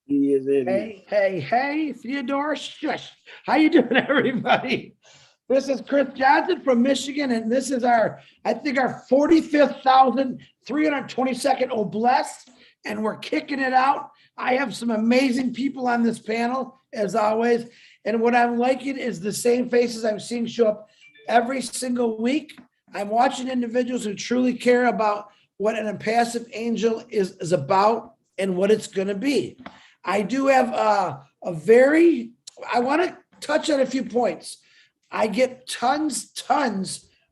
He is in. Hey, Theodore, shush. How you doing, everybody? This is Chris Johnson from Michigan, and this is I think our 45,322nd Oblast, and we're kicking it out. I have some amazing people on this panel, as always, and what I'm liking is the same faces I'm seeing show up every single week. I'm watching individuals who truly care about what an impassive angel is about and what it's going to be. I do have I want to touch on a few points. I get tons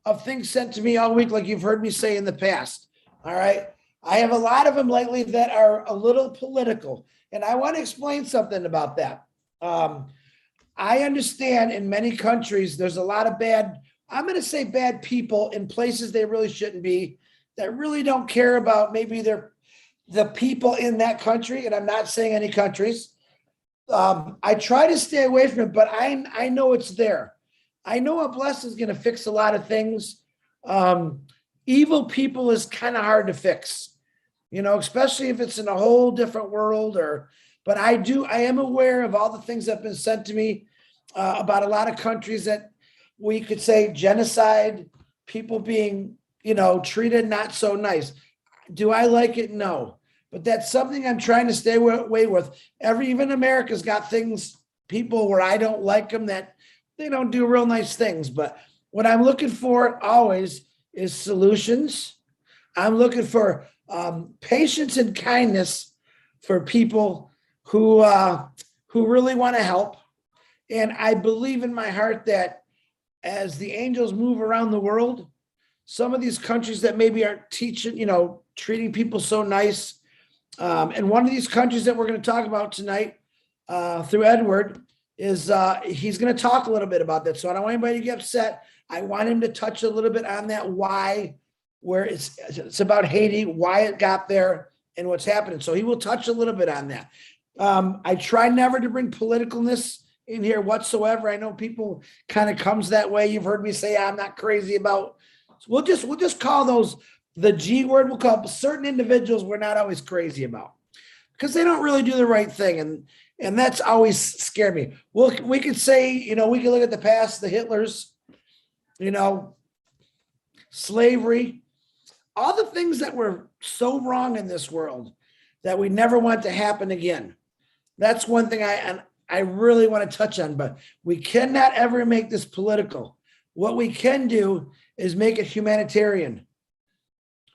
of things sent to me all week, like you've heard me say in the past. All right. I have a lot of them lately that are a little political, and I want to explain something about that. I understand in many countries, there's a lot of bad people in places they really shouldn't be, that really don't care about maybe the people in that country. And I'm not saying any countries. I try to stay away from it, but I know it's there. I know Oblast is going to fix a lot of things. Evil people is kind of hard to fix, especially if it's in a whole different world but I am aware of all the things that have been sent to me about a lot of countries that we could say genocide, people being, treated not so nice. Do I like it? No. But that's something I'm trying to stay away with. Even America's got people where I don't like them, that they don't do real nice things. But what I'm looking for always is solutions. I'm looking for patience and kindness for people who really want to help. And I believe in my heart that as the angels move around the world, some of these countries that maybe aren't treating people so nice. And one of these countries that we're going to talk about tonight through Edward is he's going to talk a little bit about that. So I don't want anybody to get upset. I want him to touch a little bit on that, where it's about Haiti, why it got there, and what's happening. So he will touch a little bit on that. I try never to bring politicalness in here whatsoever. I know people kind of comes that way. You've heard me say I'm not crazy about. We'll just call those the G word. We'll call certain individuals we're not always crazy about because they don't really do the right thing, and that's always scared me. Well, we could say, we could look at the past, the Hitlers, slavery, all the things that were so wrong in this world that we never want to happen again. That's one thing I really want to touch on, but we cannot ever make this political. What we can do is make it humanitarian.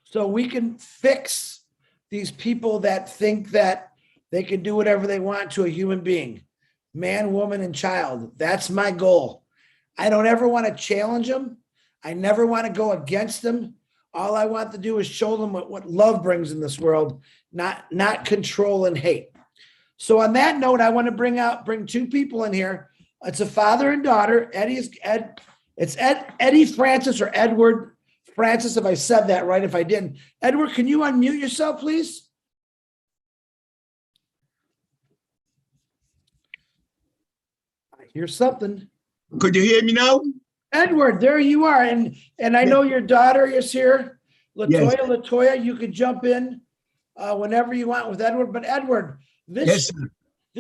So we can fix these people that think that they can do whatever they want to a human being, man, woman, and child. That's my goal. I don't ever want to challenge them. I never want to go against them. All I want to do is show them what love brings in this world, not control and hate. So on that note, I want to bring two people in here. It's a father and daughter. It's Eddie Francis or Edward Francis, if I said that right. If I didn't, Edward, can you unmute yourself, please? I hear something. Could you hear me now? Edward, there you are. And I know your daughter is here. Latoya, Yes. Latoya, you could jump in whenever you want with Edward. But Edward, this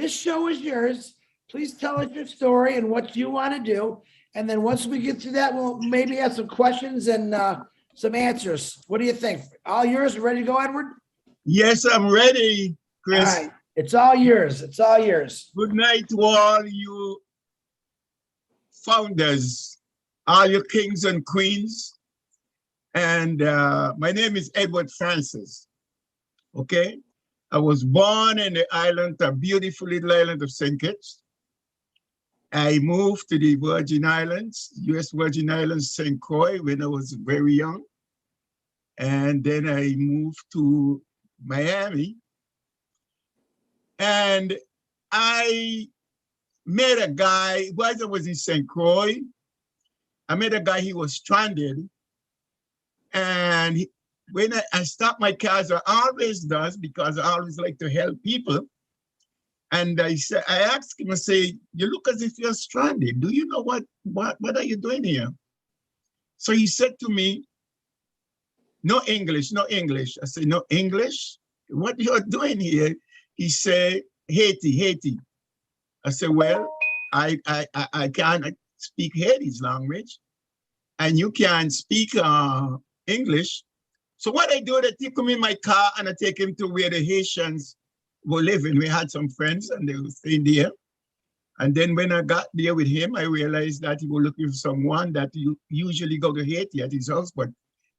show is yours. Please tell us your story and what you want to do. And then once we get through that, we'll maybe have some questions and some answers. What do you think? All yours? Ready to go, Edward? Yes, I'm ready, Chris. All right. It's all yours. It's all yours. Good night to all you founders, all your kings and queens. And my name is Edward Francis. Okay. I was born in the island, a beautiful little island of St. Kitts. I moved to the Virgin Islands, US Virgin Islands, St. Croix, when I was very young. And then I moved to Miami. And I met a guy, while I was in St. Croix, I met a guy, he was stranded. And when I stopped my car, as I always does, because I always like to help people. And I asked him, I say, you look as if you're stranded. Do you know what are you doing here? So he said to me, no English, no English. I said, no English? What you're doing here? He said, Haiti, Haiti. I said, well, I can't speak Haiti's language, and you can't speak English. So what I do, I take him in my car and I take him to where the Haitians were living. We had some friends and they were staying there. And then when I got there with him, I realized that he was looking for someone that you usually go to Haiti at his house, but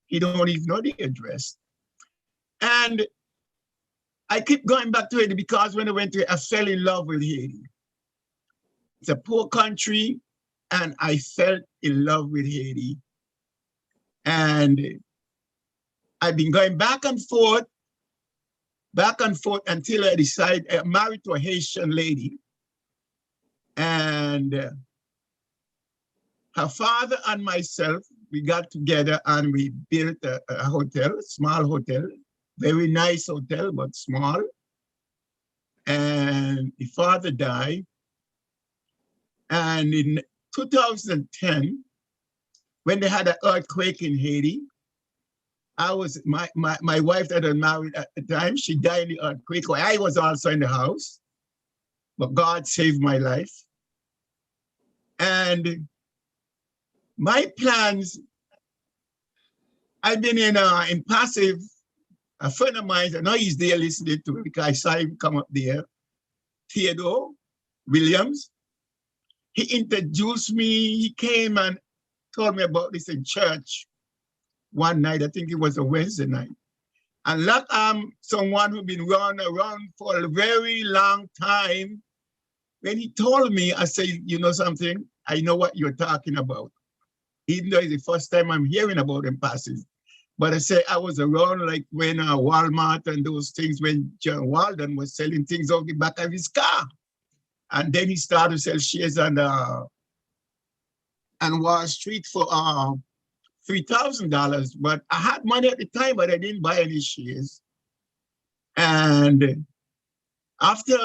he don't even know the address. And I keep going back to Haiti because when I went to, I fell in love with Haiti. It's a poor country, and I fell in love with Haiti. And I've been going back and forth until I decided I'm married to a Haitian lady. And her father and myself, we got together and we built a hotel, a small hotel, very nice hotel, but small. And the father died. And in 2010, when they had an earthquake in Haiti, my wife that was married at the time, she died in the earthquake. I was also in the house, but God saved my life. And my plans, I've been in Passive. A friend of mine, I know he's there listening to it because I saw him come up there, Theodore Williams. He introduced me, he came and told me about this in church one night. I think it was a Wednesday night. And like someone who's been running around for a very long time, when he told me, I said, you know something? I know what you're talking about. Even though it's the first time I'm hearing about Passive. But I say I was around like when Walmart and those things, when John Walden was selling things out the back of his car. And then he started to sell shares on Wall Street for $3,000. But I had money at the time, but I didn't buy any shares. And after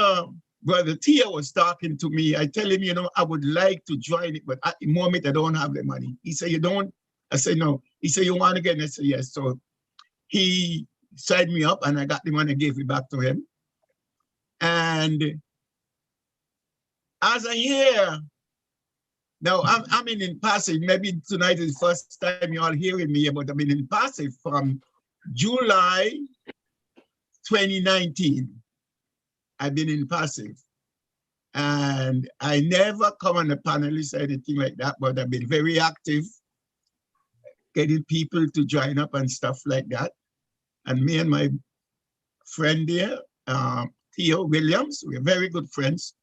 Brother Tia was talking to me, I tell him, you know, I would like to join it, but at the moment I don't have the money. He said, you don't? I said, no. He said, you want to get it? I said, yes. So he signed me up and I got the money and gave it back to him. And as I hear, now I'm in Passive, maybe tonight is the first time you're all hearing me, but I've been in Passive from July 2019. I've been in Passive. And I never come on the panelist or anything like that, but I've been very active, getting people to join up and stuff like that. And me and my friend there, Theo Williams, we're very good friends.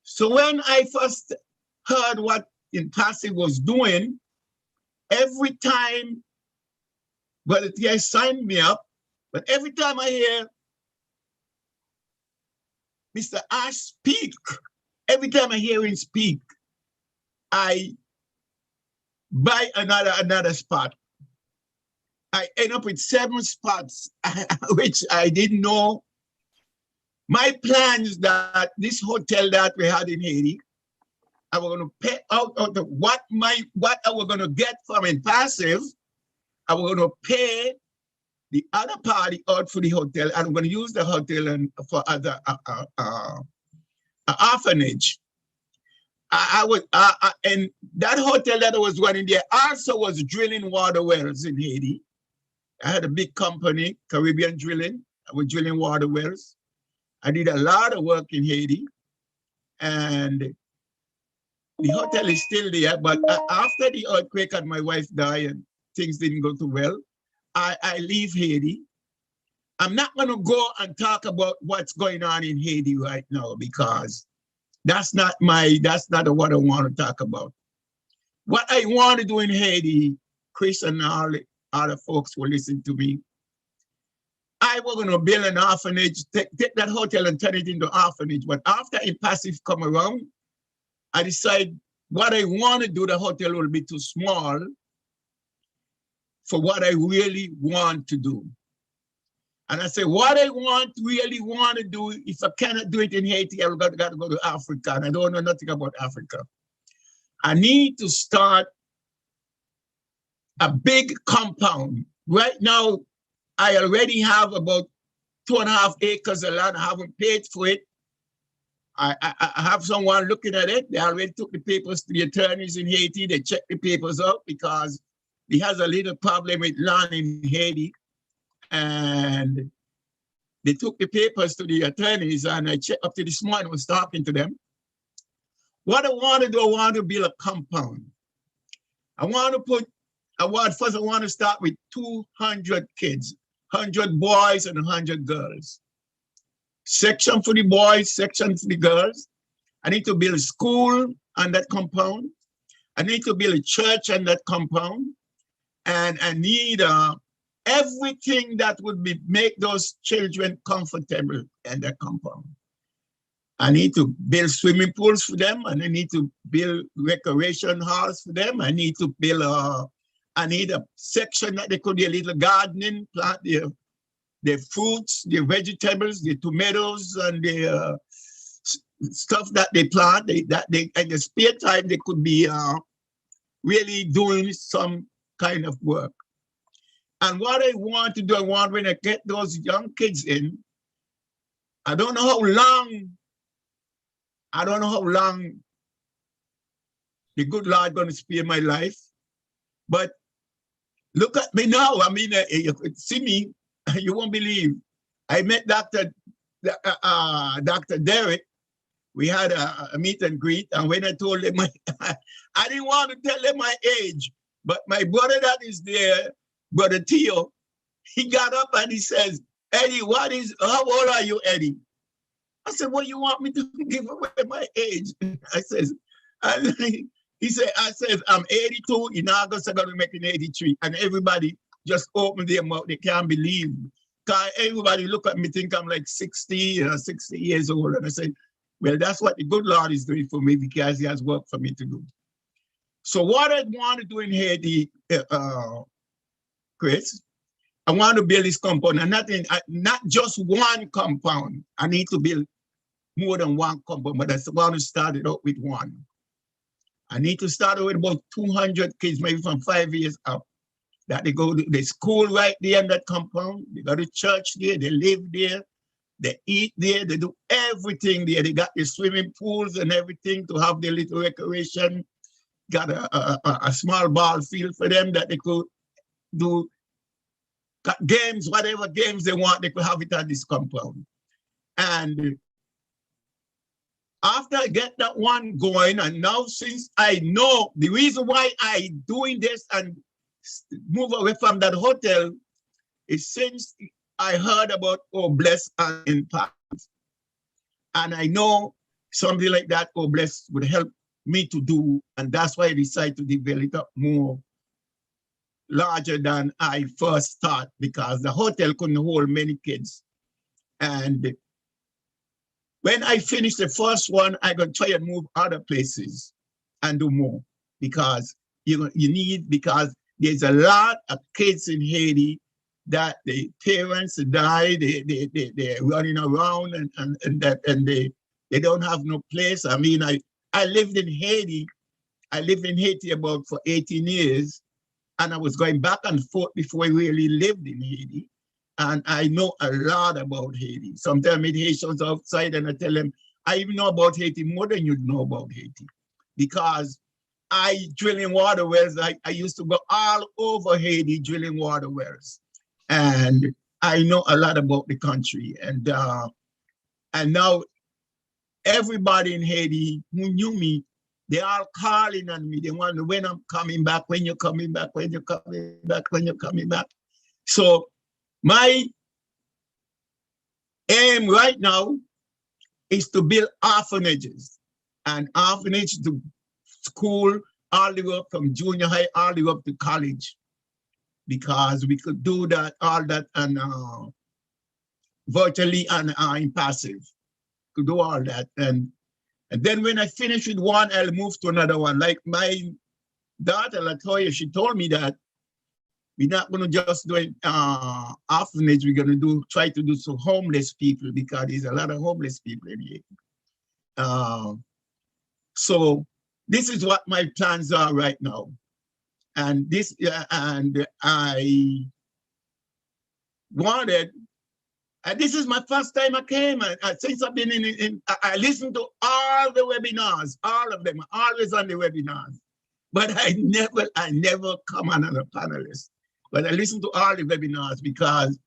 So when I first heard what Passive was doing, every time, well, they signed me up, but every time I hear Mr. Ash speak, every time I hear him speak, I buy another spot. I end up with 7 spots, which I didn't know. My plan is that this hotel that we had in Haiti, I was going to pay out of what I was going to get from Passive. I was going to pay the other party out for the hotel, and I'm going to use the hotel and for other orphanage. And that hotel that I was running there also was drilling water wells in Haiti. I had a big company, Caribbean Drilling. I was drilling water wells. I did a lot of work in Haiti, and the hotel is still there. But after the earthquake and my wife died and things didn't go too well, I leave Haiti. I'm not going to go and talk about what's going on in Haiti right now because that's not what I want to talk about. What I want to do in Haiti, Chris and all the other folks who listen to me, I was going to build an orphanage, take that hotel and turn it into an orphanage. But after Passive come around, I decide what I want to do, the hotel will be too small for what I really want to do. And I say, what I really want to do, if I cannot do it in Haiti, I've got to go to Africa, and I don't know nothing about Africa. I need to start a big compound right now, I already have about 2.5 acres of land. I haven't paid for it. I have someone looking at it. They already took the papers to the attorneys in Haiti. They checked the papers out because he has a little problem with land in Haiti. And they took the papers to the attorneys, and I checked up to this morning, was talking to them. What I want to do, I want to build a compound. I want to start with 200 kids, 100 boys and 100 girls. Section for the boys, section for the girls. I need to build a school on that compound. I need to build a church on that compound. And I need everything that would make those children comfortable in that compound. I need to build swimming pools for them, and I need to build recreation halls for them. I need to build I need a section that they could do a little gardening, plant their fruits, their vegetables, their tomatoes, and the stuff that they plant. That they in the spare time they could be really doing some kind of work. And what I want to do, I want when I get those young kids in, I don't know how long the good Lord going to spare my life, but look at me now. I mean, you could see me, you won't believe. I met Dr. Derek. We had a meet and greet, and when I told him, I didn't want to tell him my age, but my brother that is there, Brother Theo, he got up and he says, Eddie, how old are you, Eddie? I said, well, you want me to give away my age? I says, he said, I'm 82, in August I'm going to be making 83. And everybody just opened their mouth, they can't believe. Because everybody look at me, think I'm like 60 years old. And I said, well, that's what the good Lord is doing for me because he has work for me to do. So what I want to do in Haiti, Chris, I want to build this compound, and not just one compound. I need to build more than one compound, but I want to start it out with one. I need to start with about 200 kids, maybe from 5 years up, that they go to the school right there in that compound. They go to church there, they live there, they eat there, they do everything there. They got the swimming pools and everything to have their little recreation. Got a small ball field for them that they could do games, whatever games they want, they could have it at this compound. And after I get that one going, and now since I know the reason why I doing this and move away from that hotel is since I heard about Bless and Impact. And I know something like that Bless would help me to do, and that's why I decided to develop it up more larger than I first thought, because the hotel couldn't hold many kids. And when I finish the first one, I'm going to try and move other places and do more, because you need, because there's a lot of kids in Haiti that the parents die, they're running around and they don't have no place. I mean, I lived in Haiti. I lived in Haiti about for 18 years, and I was going back and forth before I really lived in Haiti. And I know a lot about Haiti. Sometimes I meet Haitians outside and I tell them, I even know about Haiti more than you know about Haiti. Because I drilling water wells, I used to go all over Haiti drilling water wells. And I know a lot about the country. And now everybody in Haiti who knew me, they are calling on me. They wonder when I'm coming back, when you're coming back, when you're coming back, when you're coming back. So my aim right now is to build orphanages, and orphanage to school all the way up from junior high all the way up to college, because we could do that, all that, and virtually and in passive. Could do all that, and then when I finish with one, I'll move to another one. Like my daughter Latoya, she told me that we're not going to just do an orphanage. We're going to try to do some homeless people, because there's a lot of homeless people in here. So this is what my plans are right now, and this and I wanted. And this is my first time I came. Since I've been I listened to all the webinars, all of them, always on the webinars. But I never come on as a panelist. But I listen to all the webinars because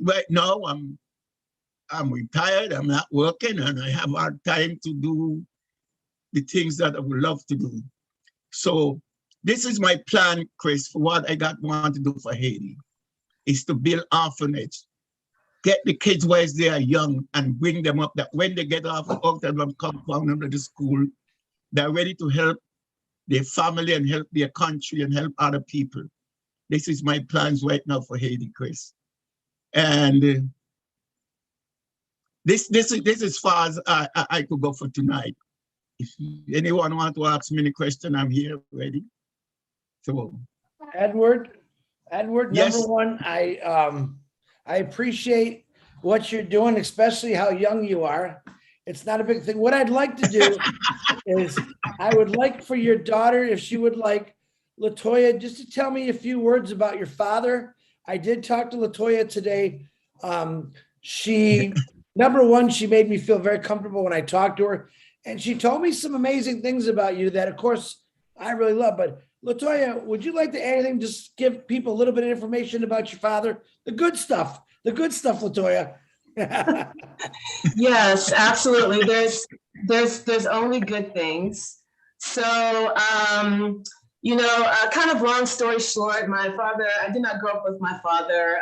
right now I'm retired, I'm not working, and I have hard time to do the things that I would love to do. So this is my plan, Chris, for what I want to do for Haiti, is to build orphanage, get the kids while they are young and bring them up that when they get out of the compound of the school, they're ready to help their family and help their country and help other people. This is my plans right now for Haiti, Chris. And this is as far as I could go for tonight. If anyone want to ask me any question, I'm here ready. So, Edward, yes. number one, I appreciate what you're doing, especially how young you are. It's not a big thing. What I'd like to do is I would like for your daughter, if she would like, Latoya, just to tell me a few words about your father. I did talk to Latoya today. Number one, she made me feel very comfortable when I talked to her. And she told me some amazing things about you that, of course, I really love. But Latoya, would you like to add anything? Just give people a little bit of information about your father. The good stuff, Latoya. Yes, absolutely. There's only good things. So, kind of long story short, my father, I did not grow up with my father.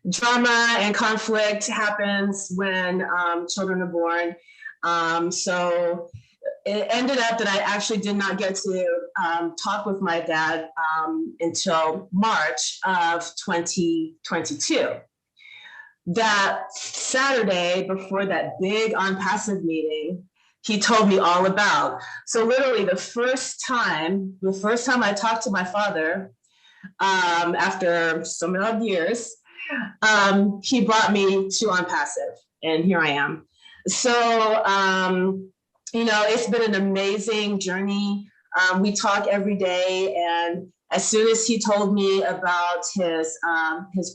Drama and conflict happens when children are born. So it ended up that I actually did not get to talk with my dad until March of 2022. That Saturday before that big On Passive meeting, he told me all about. So literally the first time I talked to my father after so many years, he brought me to On Passive, and here I am. So, it's been an amazing journey. We talk every day, and as soon as he told me about his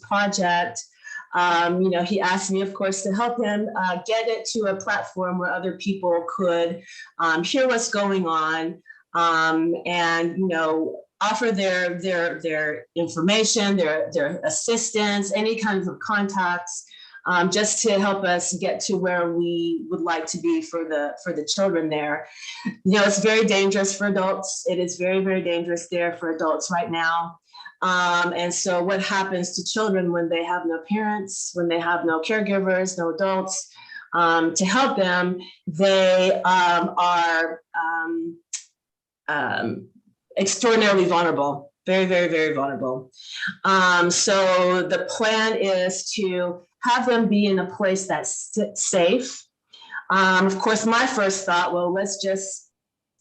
project, he asked me, of course, to help him get it to a platform where other people could hear what's going on, and offer their information, their assistance, any kinds of contacts, just to help us get to where we would like to be for the children there. It's very dangerous for adults. It is very, very dangerous there for adults right now. And so what happens to children when they have no parents, when they have no caregivers, no adults to help them, they are extraordinarily vulnerable, very, very, very vulnerable. So the plan is to have them be in a place that's safe. Of course, my first thought, well, let's just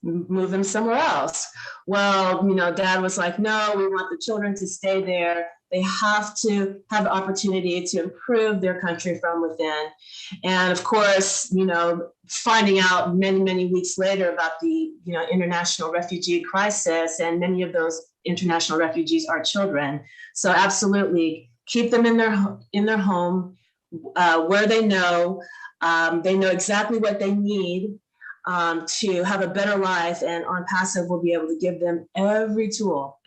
move them somewhere else. Well, Dad was like, no, we want the children to stay there. They have to have the opportunity to improve their country from within. And of course, finding out many, many weeks later about the, international refugee crisis, and many of those international refugees are children. So absolutely keep them in their home, where they know exactly what they need to have a better life, and On Passive will be able to give them every single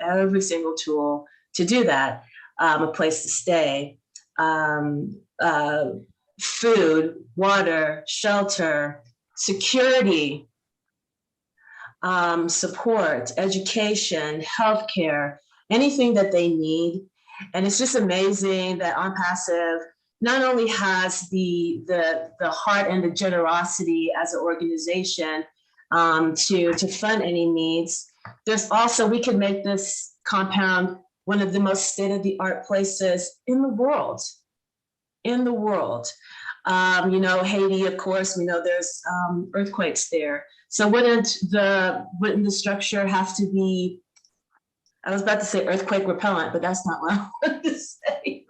tool to do that. A place to stay, food, water, shelter, security, support, education, healthcare, anything that they need. And it's just amazing that On Passive not only has the heart and the generosity as an organization to fund any needs. There's also, we can make this compound one of the most state-of-the-art places in the world. Haiti, of course, we know there's earthquakes there. So wouldn't the structure have to be, I was about to say earthquake repellent, but that's not what I wanted to say.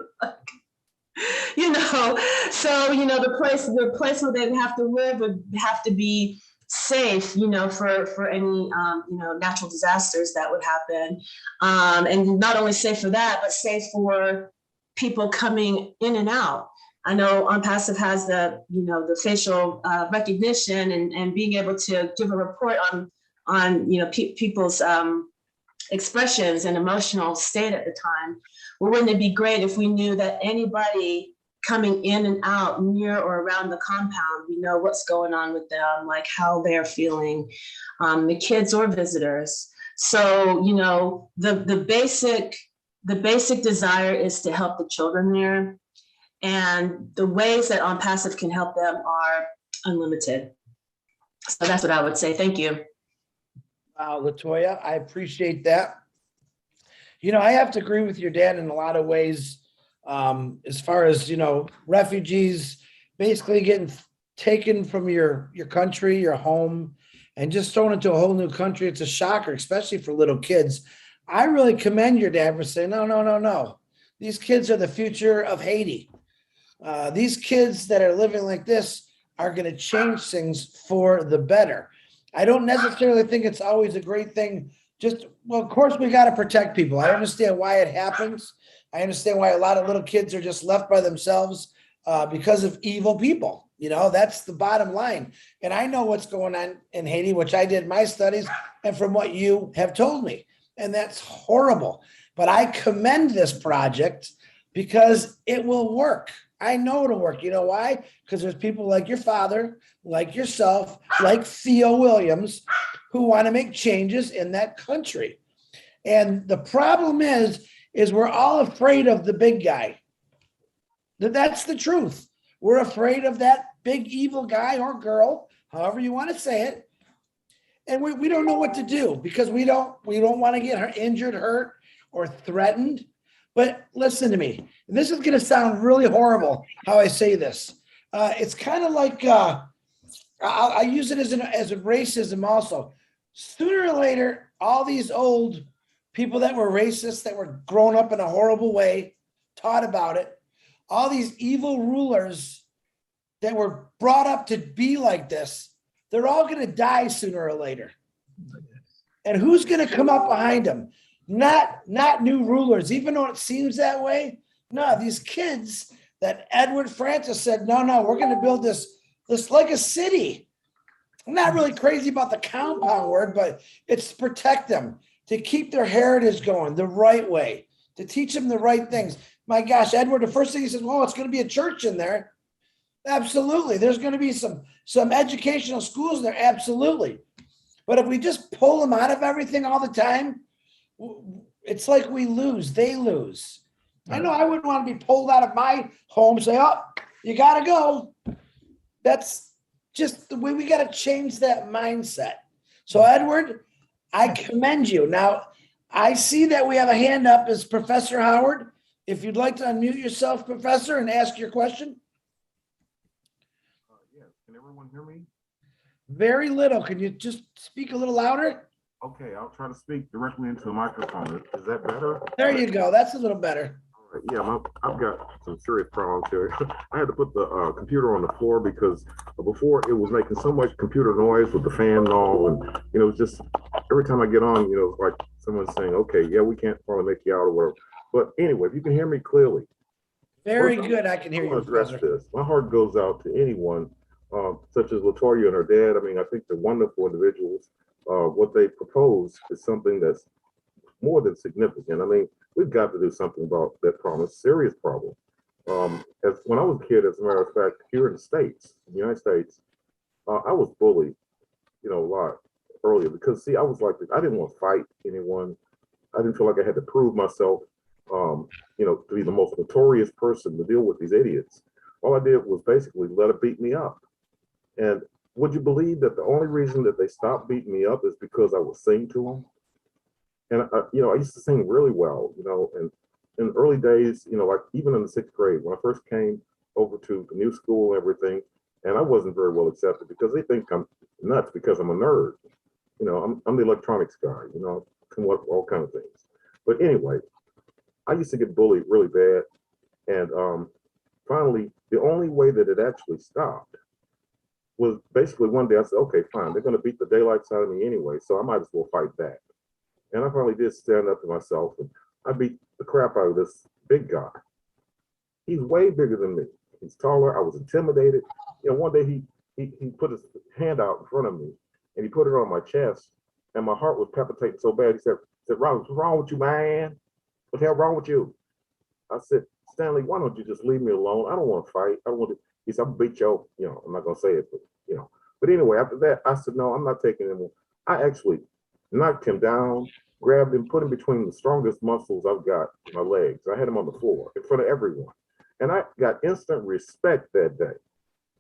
So the place where they would have to live would have to be safe, for any, natural disasters that would happen. And not only safe for that, but safe for people coming in and out. I know OnPassive has the facial recognition and being able to give a report on people's expressions and emotional state at the time. Well, wouldn't it be great if we knew that anybody coming in and out near or around the compound, we know what's going on with them, like how they're feeling, the kids or visitors. So, the basic desire is to help the children there. And the ways that OnPassive can help them are unlimited. So that's what I would say. Thank you. Latoya, I appreciate that. I have to agree with your dad in a lot of ways, as far as, refugees basically getting taken from your country, your home, and just thrown into a whole new country. It's a shocker, especially for little kids. I really commend your dad for saying, no. These kids are the future of Haiti. These kids that are living like this are going to change things for the better. I don't necessarily think it's always a great thing. Of course, we got to protect people. I understand why it happens. I understand why a lot of little kids are just left by themselves because of evil people. That's the bottom line. And I know what's going on in Haiti, which I did my studies and from what you have told me. And that's horrible. But I commend this project because it will work. I know it'll work. You know why? Because there's people like your father, like yourself, like Theo Williams, who want to make changes in that country. And the problem is we're all afraid of the big guy. That's the truth. We're afraid of that big evil guy or girl, however you want to say it. And we don't know what to do because we don't want to get injured, hurt, or threatened. But listen to me. And this is going to sound really horrible how I say this. It's kind of like I use it as a racism also. Sooner or later, all these old people that were racist, that were grown up in a horrible way, taught about it, all these evil rulers that were brought up to be like this, they're all going to die sooner or later. And who's going to come up behind them? Not new rulers, even though it seems that way. No, these kids that Edward Francis said, no, we're going to build this like a city. I'm not really crazy about the compound word, but it's to protect them, to keep their heritage going the right way, to teach them the right things. My gosh, Edward, the first thing he says, it's going to be a church in there. Absolutely. There's going to be some educational schools there. Absolutely. But if we just pull them out of everything all the time, it's like we lose, they lose. I know I wouldn't want to be pulled out of my home, say, you got to go. That's just the way we got to change that mindset. So, Edward, I commend you. Now, I see that we have a hand up as Professor Howard. If you'd like to unmute yourself, Professor, and ask your question. Yeah, can everyone hear me? Very little. Can you just speak a little louder? Okay, I'll try to speak directly into the microphone. Is that better? There you go. That's a little better. All right. Yeah, I've got some serious problems here. I had to put the computer on the floor because before it was making so much computer noise with the fan and all, and it was just every time I get on, it's like someone's saying, "Okay, yeah, we can't probably make you out or whatever." But anyway, if you can hear me clearly, very good. I can hear you. Address this. My heart goes out to anyone such as Latoya and her dad. I mean, I think they're wonderful individuals. What they propose is something that's more than significant. I mean, we've got to do something about that problem. It's a serious problem. As when I was a kid, as a matter of fact, here in the United States, I was bullied, a lot earlier because I was like, I didn't want to fight anyone. I didn't feel like I had to prove myself, to be the most notorious person to deal with these idiots. All I did was basically let it beat me up. And would you believe that the only reason that they stopped beating me up is because I would sing to them? And I used to sing really well, and in the early days, like even in the 6th grade, when I first came over to the new school and everything, and I wasn't very well accepted because they think I'm nuts because I'm a nerd. I'm the electronics guy, all kinds of things. But anyway, I used to get bullied really bad. And finally, the only way that it actually stopped was basically one day I said, okay, fine, they're going to beat the daylights out of me anyway, so I might as well fight back. And I finally did stand up to myself, and I beat the crap out of this big guy. He's way bigger than me. He's taller. I was intimidated. You know, one day he put his hand out in front of me, and he put it on my chest, and my heart was palpitating so bad. He said, "Robert, what's wrong with you, man? What the hell wrong with you?" I said, "Stanley, why don't you just leave me alone? I don't want to fight. I don't want to." He said, "I'm gonna beat your," you know, I'm not gonna say it, but you know. But anyway, after that, I said, "No, I'm not taking him." I actually knocked him down, grabbed him, put him between the strongest muscles I've got in my legs. I had him on the floor in front of everyone. And I got instant respect that day.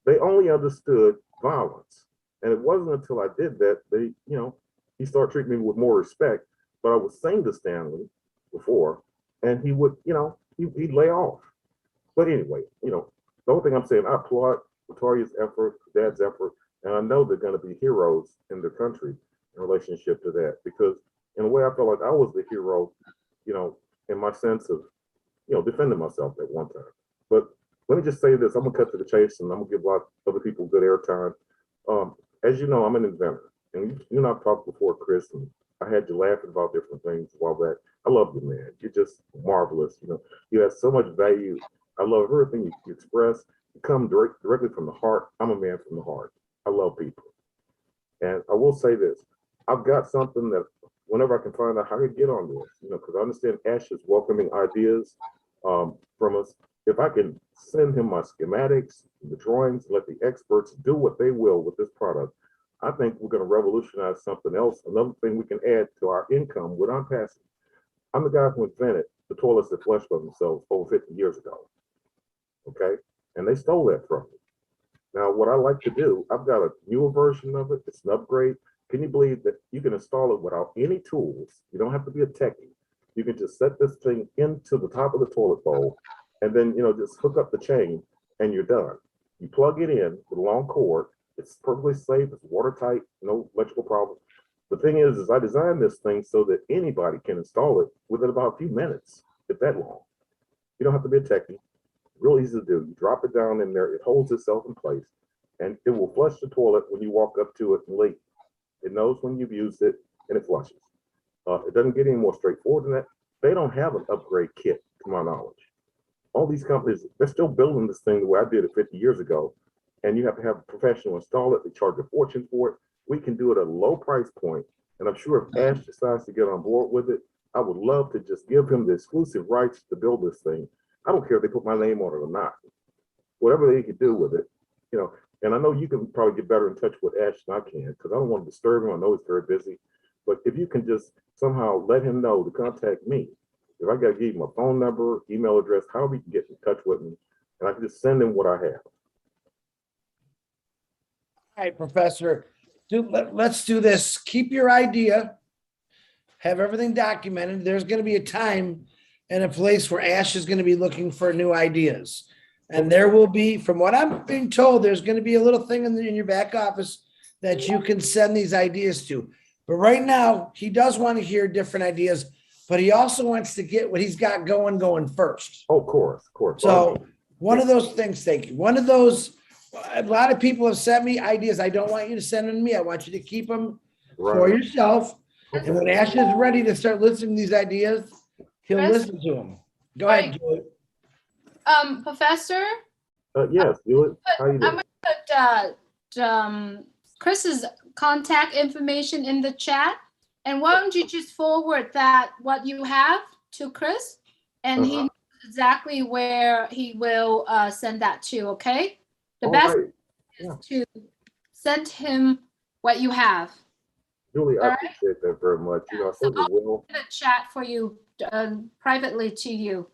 They only understood violence. And it wasn't until I did that, they, you know, he started treating me with more respect. But I was saying to Stanley before, and he would, you know, he'd lay off. But anyway, you know, the only thing I'm saying, I applaud Victoria's effort, Dad's effort, and I know they're going to be heroes in the country in relationship to that. Because in a way, I felt like I was the hero, you know, in my sense of, you know, defending myself at one time. But let me just say this, I'm gonna cut to the chase and I'm gonna give a lot of other people good airtime. As you know, I'm an inventor, and you and I've talked before, Chris, and I had you laughing about different things a while back. I love you, man. You're just marvelous. You know, you have so much value. I love everything you express. You come directly from the heart. I'm a man from the heart. I love people. And I will say this, I've got something that whenever I can find out how to get on this, you know, because I understand Ash is welcoming ideas from us. If I can send him my schematics, the drawings, let the experts do what they will with this product, I think we're going to revolutionize something else. Another thing we can add to our income without passing. I'm the guy who invented the toilets that flush by themselves over 50 years ago. Okay. And they stole that from me. Now, what I like to do, I've got a newer version of it. It's an upgrade. Can you believe that you can install it without any tools? You don't have to be a techie. You can just set this thing into the top of the toilet bowl and then, you know, just hook up the chain and you're done. You plug it in with a long cord. It's perfectly safe. It's watertight, no electrical problem. The thing is I designed this thing so that anybody can install it within about a few minutes, if that long. You don't have to be a techie. Real easy to do. You drop it down in there. It holds itself in place and it will flush the toilet when you walk up to it and leave. It knows when you've used it and it flushes. It doesn't get any more straightforward than that. They don't have an upgrade kit, to my knowledge. All these companies, they're still building this thing the way I did it 50 years ago. And you have to have a professional install it. They charge a fortune for it. We can do it at a low price point. And I'm sure if Ash decides to get on board with it, I would love to just give him the exclusive rights to build this thing. I don't care if they put my name on it or not. Whatever they can do with it, you know. And I know you can probably get better in touch with Ash than I can, because I don't want to disturb him. I know he's very busy. But if you can just somehow let him know to contact me, if I got to give him a phone number, email address, however you can get in touch with me, and I can just send him what I have. All right, Professor, let's do this. Keep your idea, have everything documented. There's going to be a time and a place where Ash is going to be looking for new ideas. And there will be, from what I'm being told, there's going to be a little thing in your back office that you can send these ideas to. But right now, he does want to hear different ideas, but he also wants to get what he's got going first. Oh, of course. So one of those things, thank you. One of those, a lot of people have sent me ideas. I don't want you to send them to me. I want you to keep them for yourself. Okay. And when Ash is ready to start listening to these ideas, he'll listen to them. Go ahead, Julie. Professor? Yes, Julie. How you I'm doing? gonna put Chris's contact information in the chat. And why don't you just forward that, what you have, to Chris? And he knows exactly where he will send that to, okay? The best is to send him what you have. Julie, I All right. appreciate that very much. You know, I So certainly will. In the chat for you privately to you.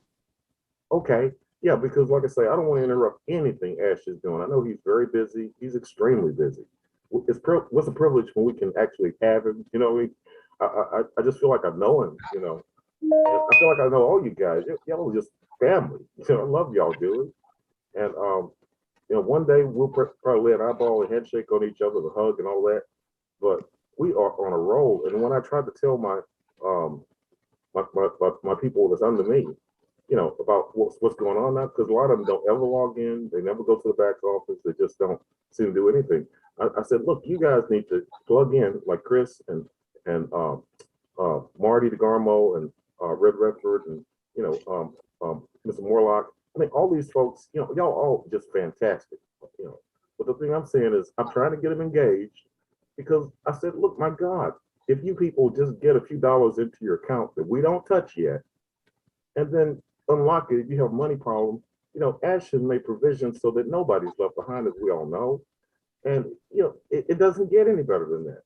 Okay. Yeah, because like I say, I don't want to interrupt anything Ash is doing. I know he's very busy. He's extremely busy. What's a privilege when we can actually have him? You know, I just feel like I know him, you know. And I feel like I know all you guys. Y'all are just family. You know, I love y'all, Julie. And you know, one day we'll probably lay an eyeball and handshake on each other, a hug and all that. But we are on a roll. And when I tried to tell my my people that's under me, about what's going on now, because a lot of them don't ever log in. They never go to the back office. They just don't seem to do anything. I said, look, you guys need to plug in like Chris and Marty DeGarmo and Red Redford and Mr. Morlock. I mean, all these folks, y'all all just fantastic. But the thing I'm saying is, I'm trying to get them engaged because I said, look, my God, if you people just get a few dollars into your account that we don't touch yet, and then unlock it, if you have a money problem, Ashton made provisions so that nobody's left behind, as we all know. And, it doesn't get any better than that.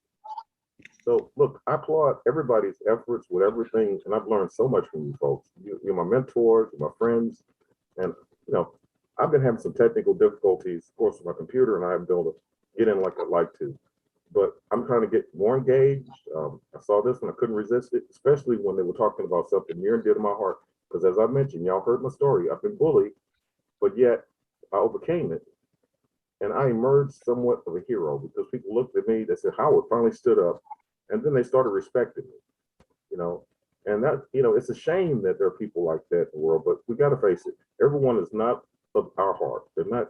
So look, I applaud everybody's efforts with everything. And I've learned so much from you folks. You're my mentors, you're my friends. And, I've been having some technical difficulties, of course, with my computer, and I haven't been able to get in like I'd like to. But I'm trying to get more engaged. I saw this and I couldn't resist it, especially when they were talking about something near and dear to my heart. Because as I mentioned, y'all heard my story. I've been bullied, but yet I overcame it. And I emerged somewhat of a hero because people looked at me, they said, Howard finally stood up. And then they started respecting me, And that, it's a shame that there are people like that in the world, but we got to face it. Everyone is not of our heart. They're not,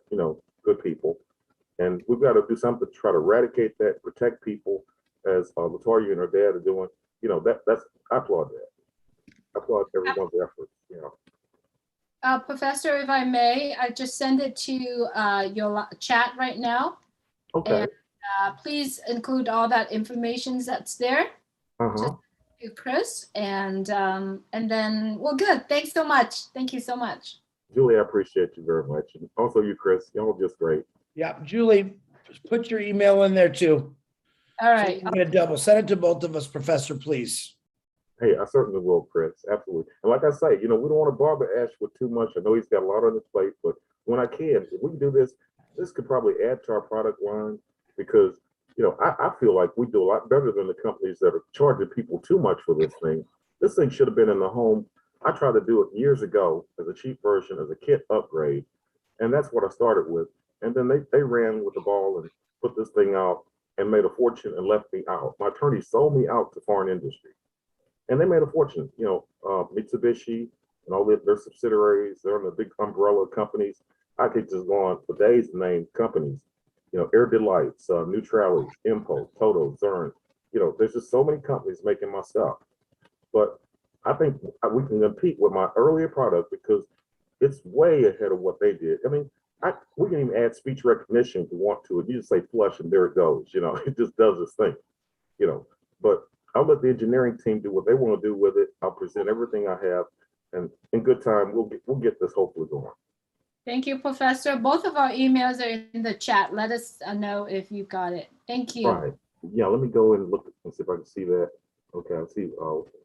good people. And we've got to do something to try to eradicate that, protect people, as Latoya and her dad are doing. I applaud that. I applaud everyone's efforts. Professor, if I may, I just send it to your chat right now. Okay. And please include all that information that's there. Uh-huh. To Chris, and then, well, good. Thanks so much. Thank you so much. Julie, I appreciate you very much. And also you, Chris, y'all just great. Yeah, Julie, put your email in there too. All right. So I'm gonna double send it to both of us, Professor, please. Hey, I certainly will, Chris. Absolutely. And like I say, we don't want to bother Ash with too much. I know he's got a lot on his plate, but when I can, if we can do this could probably add to our product line because, I feel like we do a lot better than the companies that are charging people too much for this thing. This thing should have been in the home. I tried to do it years ago as a cheap version, as a kit upgrade. And that's what I started with. And then they ran with the ball and put this thing out and made a fortune and left me out. My attorneys sold me out to foreign industry. And they made a fortune, Mitsubishi and all their subsidiaries. They're in the big umbrella companies. I could just go on for days to name companies, Air Delights, Neutralis, Impo, Toto, Zern. There's just so many companies making my stuff. But I think we can compete with my earlier product because it's way ahead of what they did. I mean, we can even add speech recognition if we want to. If you just say flush and there it goes, it just does its thing, But I'll let the engineering team do what they want to do with it. I'll present everything I have, and in good time, we'll get this hopefully going. Thank you, Professor. Both of our emails are in the chat. Let us know if you got it. Thank you. Right. Yeah, let me go and look and see if I can see that. Okay, I see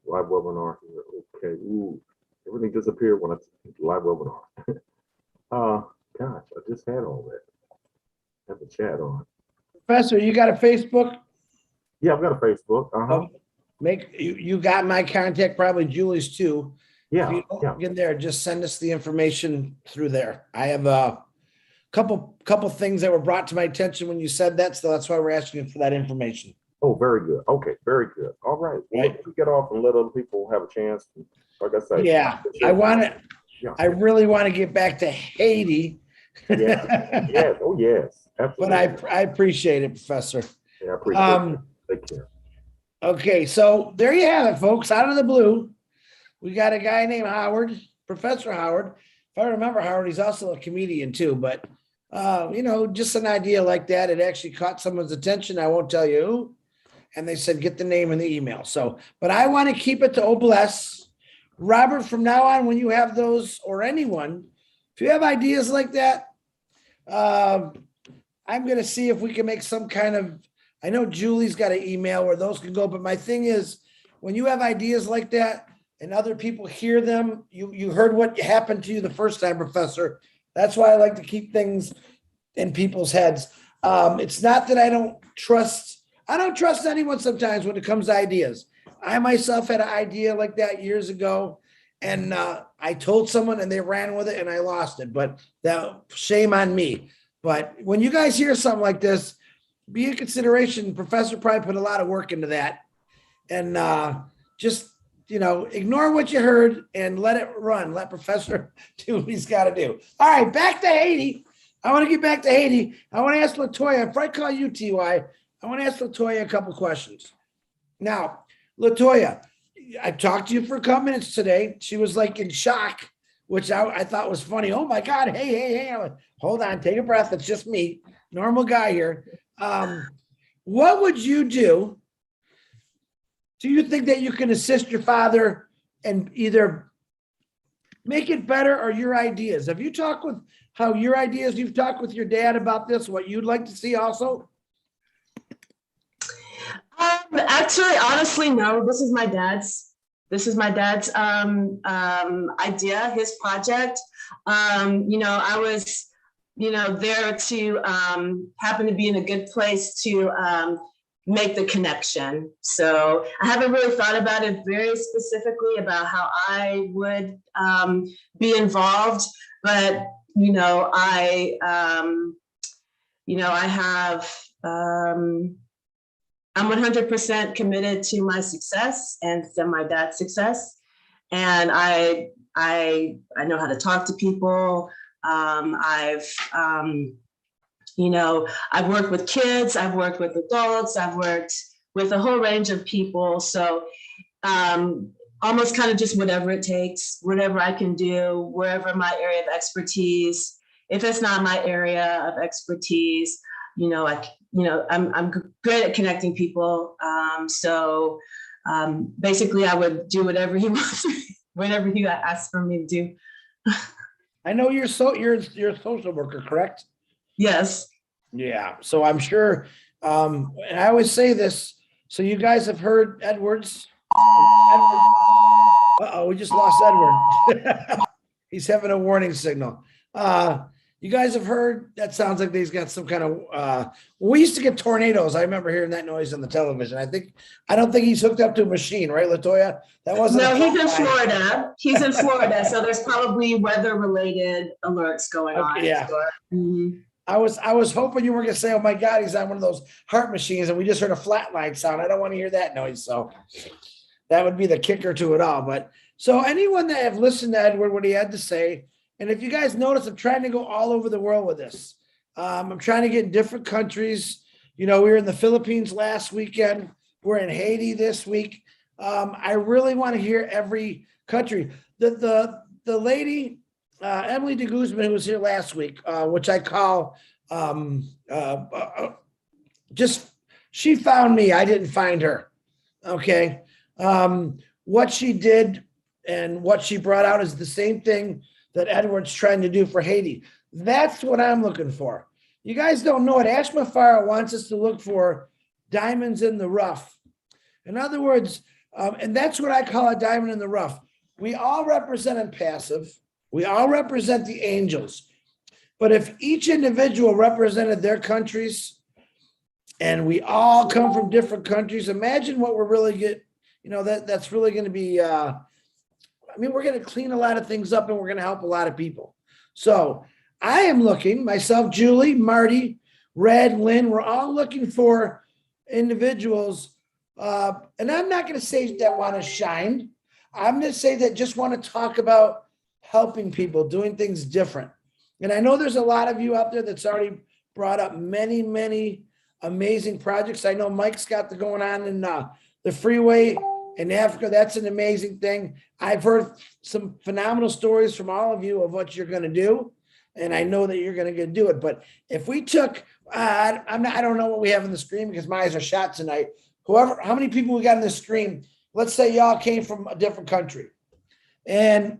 live webinar here. Okay. Ooh, everything disappeared when I live webinar. Gosh, I just had all that. Have the chat on. Professor, you got a Facebook? Yeah, I've got a Facebook. Uh-huh. You got my contact, probably Julie's too. Yeah, If you don't yeah. get there, just send us the information through there. I have a couple things that were brought to my attention when you said that, so that's why we're asking for that information. Oh, very good. Okay, very good. All right. Well, Right. let's get off and let other people have a chance. Like I say. Yeah, I really want to get back to Haiti. Yeah. Yes. Oh, yes. But Absolutely. I appreciate it, Professor. Yeah, I appreciate it. Take care. Okay, so there you have it, folks. Out of the blue, we got a guy named Howard, Professor Howard. If I remember Howard, he's also a comedian too, but just an idea like that. It actually caught someone's attention. I won't tell you who. And they said, get the name in the email. So, but I want to keep it to Obless. Robert, from now on, when you have those, or anyone, if you have ideas like that, I'm going to see if we can make some kind of, I know Julie's got an email where those can go, but my thing is, when you have ideas like that and other people hear them, you heard what happened to you the first time, Professor. That's why I like to keep things in people's heads. It's not that I don't trust anyone sometimes when it comes to ideas. I myself had an idea like that years ago, and I told someone and they ran with it and I lost it, but that shame on me. But when you guys hear something like this, be in consideration. Professor probably put a lot of work into that, and just ignore what you heard and let it run. Let Professor do what he's got to do. All right, back to Haiti. I want to get back to Haiti. I want to ask LaToya, if I call you TY, I want to ask LaToya a couple questions. Now, LaToya, I talked to you for a couple minutes today. She was like in shock, which I thought was funny. Oh my God, hey. I'm like, hold on, take a breath. It's just me, normal guy here. What would you do? Do you think that you can assist your father and either make it better or your ideas? Have you talked with how your ideas, you've talked with your dad about this, what you'd like to see also? Actually, honestly, no. This is my dad's idea, his project. I was, there to happen to be in a good place to make the connection. So I haven't really thought about it very specifically about how I would be involved, but I'm 100% committed to my success and to my dad's success. And I know how to talk to people. I've worked with kids, I've worked with adults, I've worked with a whole range of people. So almost kind of just whatever it takes, whatever I can do, wherever my area of expertise. If it's not my area of expertise, I'm great at connecting people. So basically I would do whatever he wants, whatever he asks for me to do. I know you're a social worker, correct? Yes. Yeah. So I'm sure, and I always say this, so you guys have heard Edwards. Uh-oh, we just lost Edward. He's having a warning signal. You guys have heard, that sounds like he's got some kind of, we used to get tornadoes. I remember hearing that noise on the television. I don't think he's hooked up to a machine, right, LaToya? That wasn't. No, he's in Florida. He's in Florida. So there's probably weather related alerts going on. Yeah. Mm-hmm. I was hoping you were going to say, oh my God, he's on one of those heart machines and we just heard a flatline sound. I don't want to hear that noise. So that would be the kicker to it all. But so anyone that have listened to Edward, what he had to say, and if you guys notice, I'm trying to go all over the world with this. I'm trying to get in different countries. We were in the Philippines last weekend. We're in Haiti this week. I really want to hear every country. The lady, Emily de Guzman, who was here last week, which I call she found me. I didn't find her. Okay. What she did and what she brought out is the same thing that Edward's trying to do for Haiti. That's what I'm looking for. You guys don't know it. Ashma Farah wants us to look for diamonds in the rough. In other words, and that's what I call a diamond in the rough. We all represent a passive. We all represent the angels. But if each individual represented their countries and we all come from different countries, imagine what we're really get, that's really going to be, we're going to clean a lot of things up and we're going to help a lot of people. So I am looking, myself, Julie, Marty, Red, Lynn, we're all looking for individuals. And I'm not going to say that want to shine. I'm going to say that just want to talk about helping people, doing things different. And I know there's a lot of you out there that's already brought up many, many amazing projects. I know Mike's got the going on in the freeway in Africa. That's an amazing thing. I've heard some phenomenal stories from all of you of what you're going to do. And I know that you're going to do it. But if we took, I don't know what we have in the screen because my eyes are shot tonight. How many people we got in the screen? Let's say y'all came from a different country. And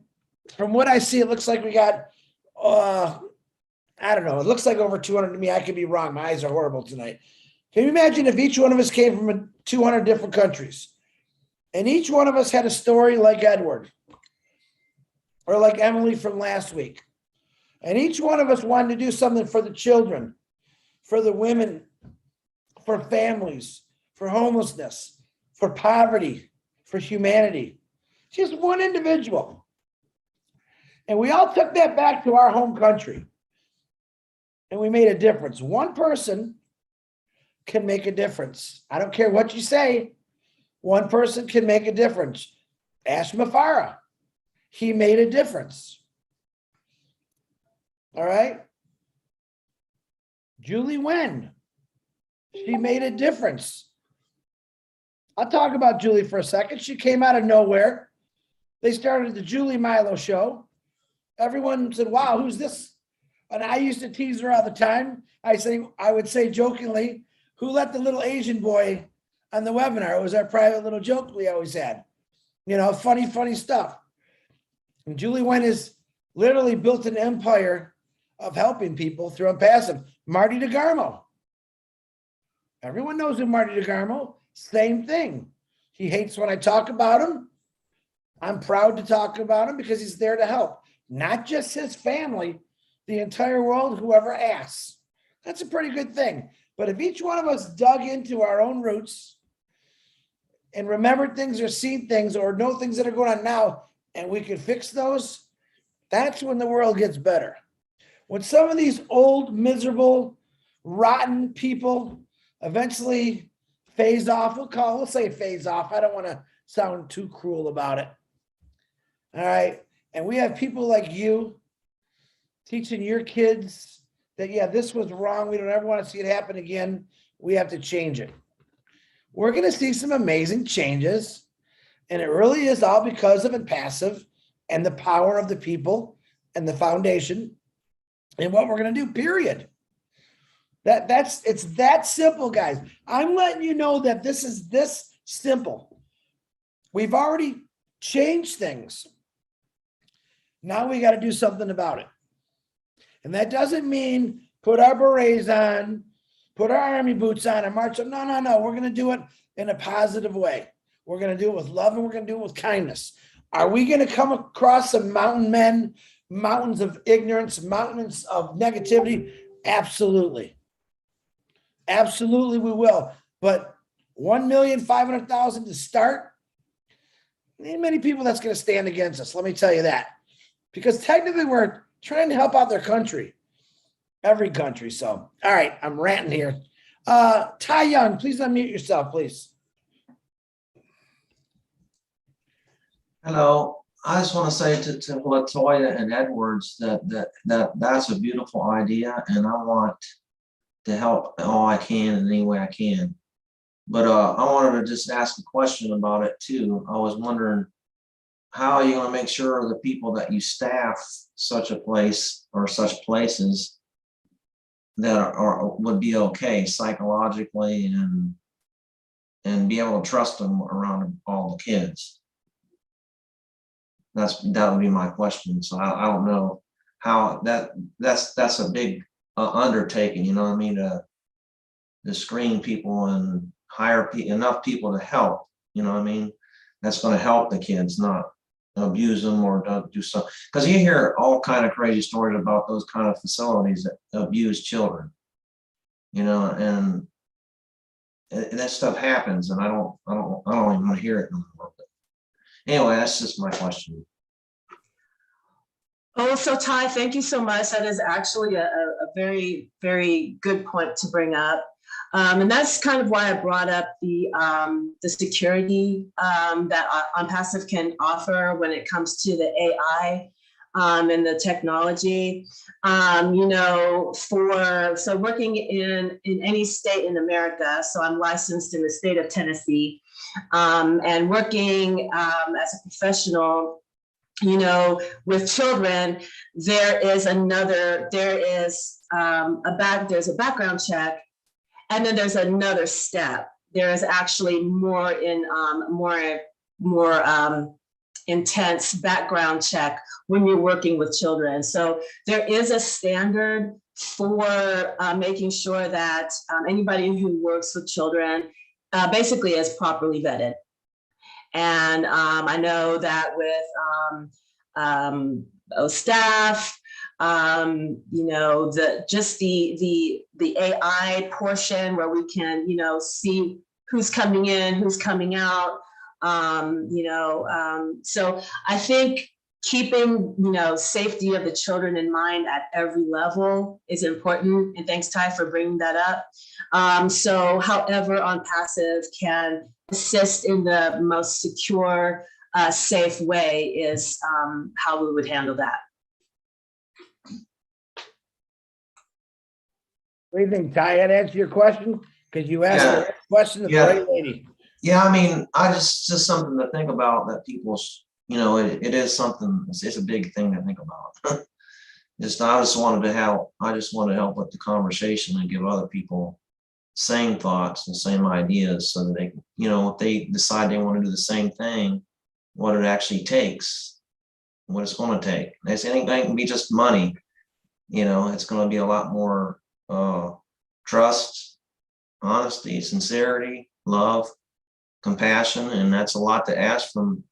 from what I see, it looks like we got, I don't know. It looks like over 200 to me. I could be wrong. My eyes are horrible tonight. Can you imagine if each one of us came from 200 different countries and each one of us had a story like Edward or like Emily from last week, and each one of us wanted to do something for the children, for the women, for families, for homelessness, for poverty, for humanity, just one individual. And we all took that back to our home country and we made a difference. One person can make a difference. I don't care what you say. One person can make a difference. Ashma Farah, he made a difference. All right. Julie Wen, she made a difference. I'll talk about Julie for a second. She came out of nowhere. They started the Julie Milo show. Everyone said, wow, who's this? And I used to tease her all the time. I would say jokingly, who let the little Asian boy on the webinar? It was our private little joke we always had. You know, funny stuff. And Julie Wen has literally built an empire of helping people through Impassive. Marty DeGarmo. Everyone knows who Marty DeGarmo. Same thing. He hates when I talk about him. I'm proud to talk about him because he's there to help. Not just his family, the entire world, whoever asks. That's a pretty good thing. But if each one of us dug into our own roots and remembered things or seen things or know things that are going on now, and we could fix those, that's when the world gets better. When some of these old, miserable, rotten people eventually phase off, we'll say phase off. I don't want to sound too cruel about it. All right. And we have people like you teaching your kids that, yeah, this was wrong. We don't ever want to see it happen again. We have to change it. We're going to see some amazing changes. And it really is all because of Impassive and the power of the people and the foundation and what we're going to do, period. It's that simple, guys. I'm letting you know that this is this simple. We've already changed things. Now we got to do something about it. And that doesn't mean put our berets on, put our army boots on and march on. No. We're going to do it in a positive way. We're going to do it with love and we're going to do it with kindness. Are we going to come across some mountain men, mountains of ignorance, mountains of negativity? Absolutely. Absolutely we will. But 1,500,000 to start, ain't many people that's going to stand against us. Let me tell you that. Because technically we're trying to help out their country. Every country. So, all right, I'm ranting here. Ty Young, please unmute yourself, please. Hello. I just want to say to Latoya and Edwards that's a beautiful idea, and I want to help all I can in any way I can. But I wanted to just ask a question about it too. I was wondering, how are you going to make sure the people that you staff such a place or such places that would be okay psychologically and be able to trust them around all the kids? That would be my question. So I don't know how that's a big undertaking, you know what I mean, to screen people and hire enough people to help, you know what I mean, that's going to help the kids, not abuse them or do something. Because you hear all kind of crazy stories about those kind of facilities that abuse children, you know, and that stuff happens, and I don't even want to hear it anymore. But anyway, that's just my question. Oh, so Ty, thank you so much. That is actually a very, very good point to bring up. And that's kind of why I brought up the security that Impassive can offer when it comes to the AI and the technology. You know, so working in any state in America, so I'm licensed in the state of Tennessee, and working as a professional, you know, with children, there's a background check, and then there's another step. There is actually more intense background check when you're working with children. So there is a standard for making sure that anybody who works with children basically is properly vetted. And I know that with staff, you know, the AI portion where we can, you know, see who's coming in, who's coming out, you know, so I think keeping, you know, safety of the children in mind at every level is important. And thanks, Ty, for bringing that up. So however Impassive can assist in the most secure safe way is how we would handle that. What do you think, Ty? That answer your question? Because you asked Yeah. the right question to the Yeah. right lady. Yeah, I mean, I just something to think about that people's, you know, it is something, it's a big thing to think about. I just wanted to help with the conversation and give other people same thoughts and same ideas so that they, you know, if they decide they want to do the same thing, what it actually takes, what it's going to take. It's anything can be just money, you know, it's going to be a lot more trust, honesty, sincerity, love, compassion, and that's a lot to ask from,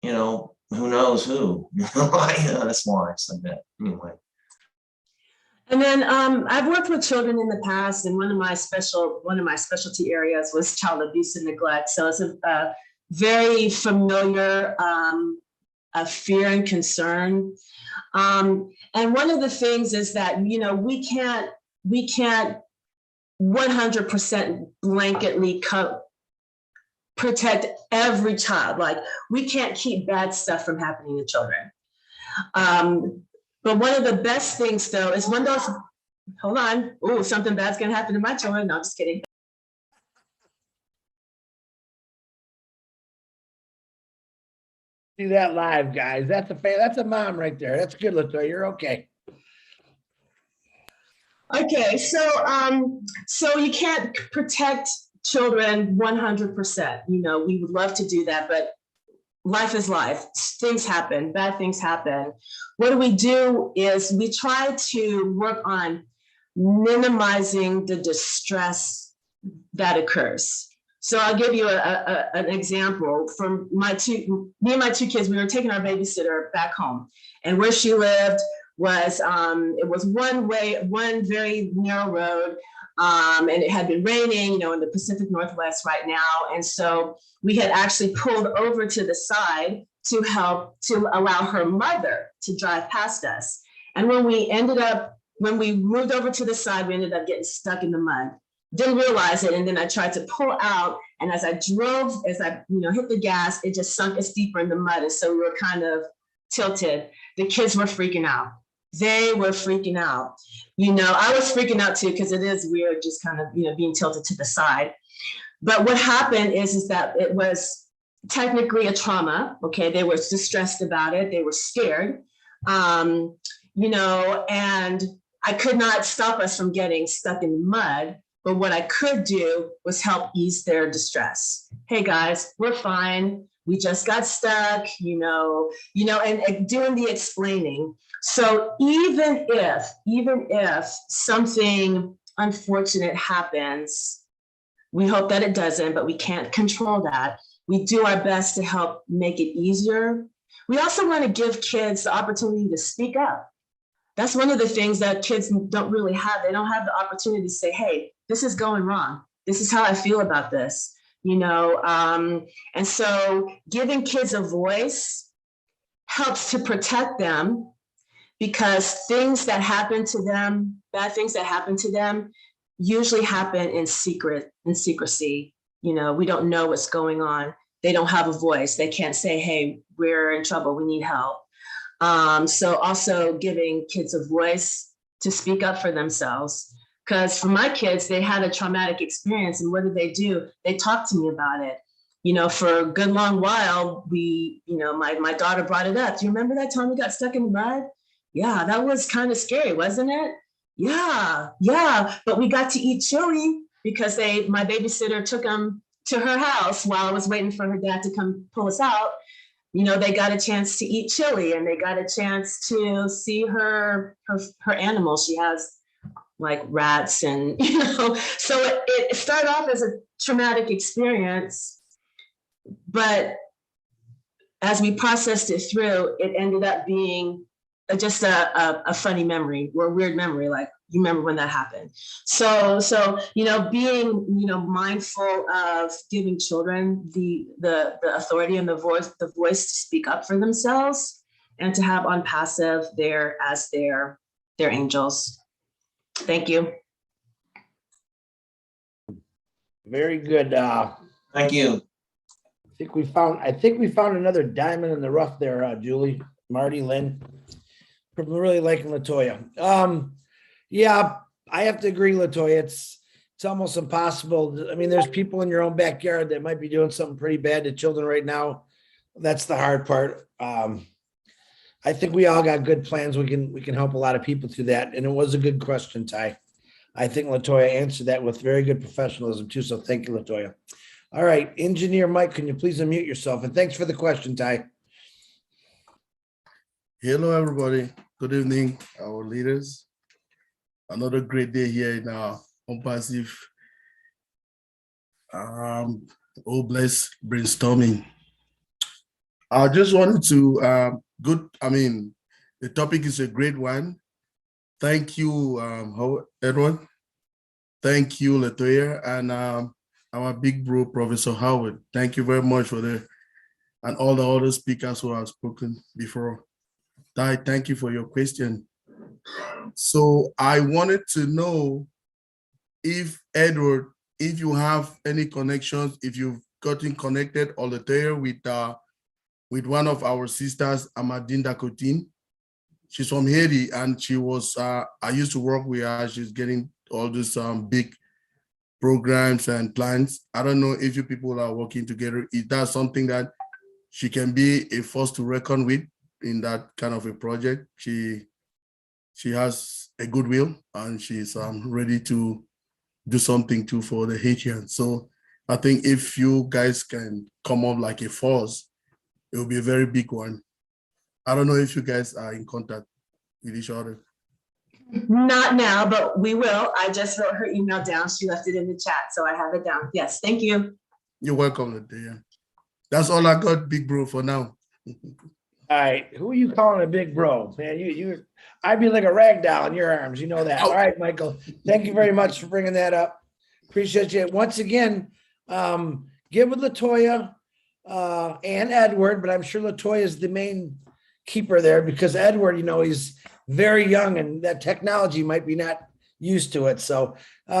you know, who knows who. That's why I said that anyway. And then I've worked with children in the past, and one of my specialty areas was child abuse and neglect. So it's a very familiar fear and concern. And one of the things is that, you know, we can't 100% blanketly protect every child. Like, we can't keep bad stuff from happening to children. But one of the best things, though, is when those, hold on, oh, something bad's gonna happen to my children. No, I'm just kidding. Do that live, guys. That's a mom right there. That's good, Latoya. You're okay. Okay, so you can't protect children 100%. You know, we would love to do that, but life is life. Things happen, bad things happen. What we do is we try to work on minimizing the distress that occurs. So I'll give you an example from me and my two kids. We were taking our babysitter back home, and where she lived was it was one very narrow road, and it had been raining, you know, in the Pacific Northwest right now, and so we had actually pulled over to the side to allow her mother to drive past us. And when we moved over to the side, we ended up getting stuck in the mud. Didn't realize it, and then I tried to pull out, and as I drove, hit the gas, it just sunk us deeper in the mud, and so we were kind of tilted. The kids were freaking out. They were freaking out. You know, I was freaking out too, because it is weird just kind of, you know, being tilted to the side. But what happened is that it was technically a trauma. Okay, they were distressed about it. They were scared, you know, and I could not stop us from getting stuck in the mud. But what I could do was help ease their distress. Hey guys, we're fine. We just got stuck, you know, and doing the explaining. So even if something unfortunate happens, we hope that it doesn't, but we can't control that. We do our best to help make it easier. We also want to give kids the opportunity to speak up. That's one of the things that kids don't really have. They don't have the opportunity to say, hey, this is going wrong. This is how I feel about this, you know? And so giving kids a voice helps to protect them, because things that happen to them, bad things that happen to them, usually happen in secrecy. You know, we don't know what's going on. They don't have a voice. They can't say, hey, we're in trouble, we need help. So also giving kids a voice to speak up for themselves. Because for my kids, they had a traumatic experience, and what do? They talked to me about it. You know, for a good long while, my daughter brought it up. Do you remember that time we got stuck in the mud? Yeah, that was kind of scary, wasn't it? Yeah. But we got to eat chili because my babysitter took them to her house while I was waiting for her dad to come pull us out. You know, they got a chance to eat chili, and they got a chance to see her animals. She has like rats, and, you know, so it started off as a traumatic experience, but as we processed it through, it ended up being just a funny memory or a weird memory. Like, you remember when that happened. So, you know, being, you know, mindful of giving children the authority and the voice to speak up for themselves, and to have on passive there as their angels. Thank you. Very good. Thank you. I think we found another diamond in the rough there, Julie, Marty, Lynn. I'm really liking Latoya. Yeah, I have to agree, Latoya. It's almost impossible. I mean, there's people in your own backyard that might be doing something pretty bad to children right now. That's the hard part. I think we all got good plans. We can help a lot of people through that. And it was a good question, Ty. I think Latoya answered that with very good professionalism too. So thank you, Latoya. All right, Engineer Mike, can you please unmute yourself? And thanks for the question, Ty. Hello, everybody. Good evening, our leaders. Another great day here in our Compassive blessed brainstorming. I just wanted to the topic is a great one. Thank you, Edward. Thank you, Latoya, and our big bro, Professor Howard. Thank you very much for and all the other speakers who have spoken before. Ty, thank you for your question. So I wanted to know if, Edward, if you have any connections, if you've gotten connected or Latoya with one of our sisters, Amadine Dakotin. She's from Haiti, and she was, I used to work with her. She's getting all these big programs and plans. I don't know if you people are working together. Is that something that she can be a force to reckon with in that kind of a project? She has a goodwill, and she's ready to do something too for the Haitians. So I think if you guys can come up like a force, it will be a very big one. I don't know if you guys are in contact with each other. Not now, but we will. I just wrote her email down. She left it in the chat, so I have it down. Yes, thank you. You're welcome, Latoya. That's all I got, big bro, for now. All right, who are you calling a big bro? Man, I'd be like a rag doll in your arms. You know that. All right, Michael, thank you very much for bringing that up. Appreciate you. Once again, give with Latoya and Edward, but I'm sure Latoya is the main keeper there because Edward, he's very young and that technology might be not used to it. So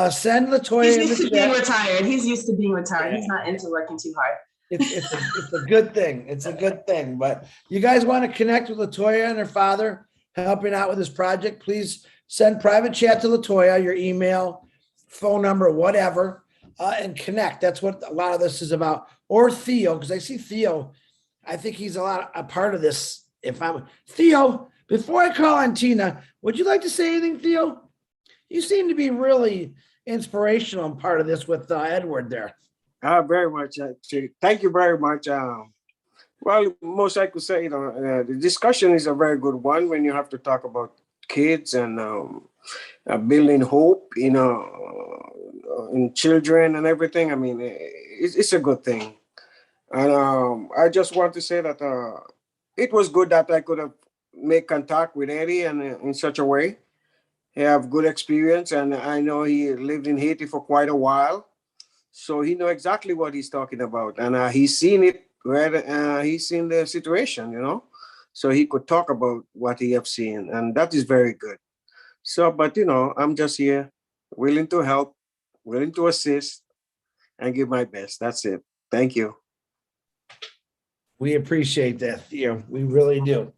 send Latoya. He's used to being retired. He's used to being retired. Yeah. He's not into working too hard. It's a good thing. It's a good thing. But you guys want to connect with Latoya and her father helping out with this project, please send private chat to Latoya, your email, phone number, whatever, and connect. That's what a lot of this is about. Or Theo, because I see Theo. I think he's a part of this. Theo, before I call on Tina, would you like to say anything, Theo? You seem to be really inspirational and part of this with Edward there. Very much. Thank you very much. Well, most I could say, the discussion is a very good one when you have to talk about kids and building hope, in children and everything. I mean, it's a good thing. And I just want to say that it was good that I could have made contact with Eddie and in such a way. He have good experience, and I know he lived in Haiti for quite a while. So he know exactly what he's talking about, and he's seen it. He's seen the situation, so he could talk about what he have seen, and that is very good. So, but I'm just here, willing to help, willing to assist, and give my best. That's it. Thank you. We appreciate that, Theo. We really do,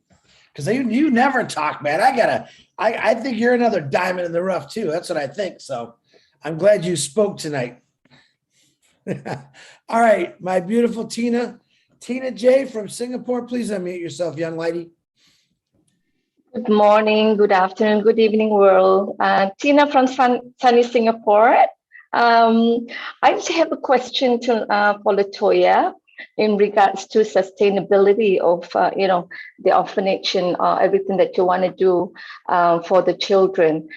because you never talk, man. I think you're another diamond in the rough too. That's what I think. So, I'm glad you spoke tonight. All right, my beautiful Tina J from Singapore, please unmute yourself, young lady. Good morning, good afternoon, good evening, world. Tina from sunny Singapore. I just have a question for Latoya in regards to sustainability of, the orphanage and everything that you want to do for the children.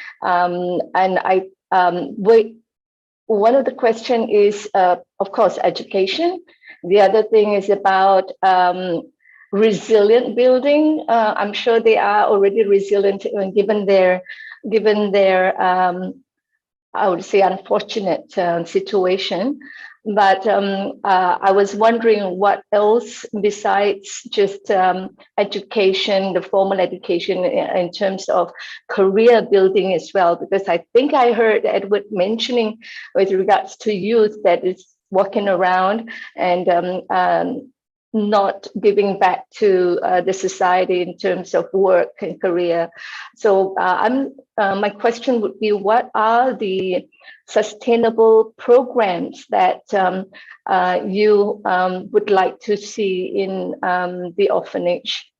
One of the question is, of course, education. The other thing is about resilient building. I'm sure they are already resilient given their I would say unfortunate situation. But I was wondering what else besides just education, the formal education in terms of career building as well, because I think I heard Edward mentioning with regards to youth that it's walking around and not giving back to the society in terms of work and career. So my question would be, what are the sustainable programs that you would like to see in the orphanage?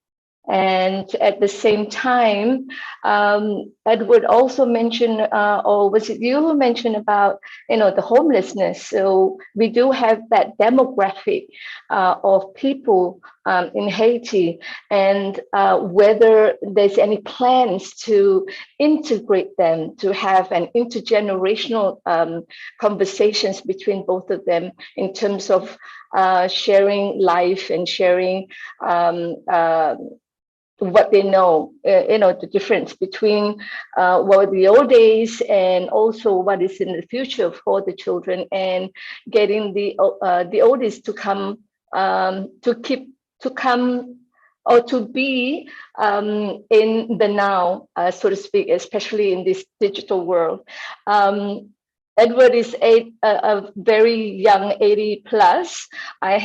And at the same time, Edward also mentioned, or was it you who mentioned about, the homelessness? So we do have that demographic of people in Haiti, and whether there's any plans to integrate them, to have an intergenerational conversations between both of them in terms of sharing life and sharing what they know, the difference between what the old days and also what is in the future for the children, and getting the oldies to come or to be in the now, so to speak, especially in this digital world. Edward is a very young 80 plus. We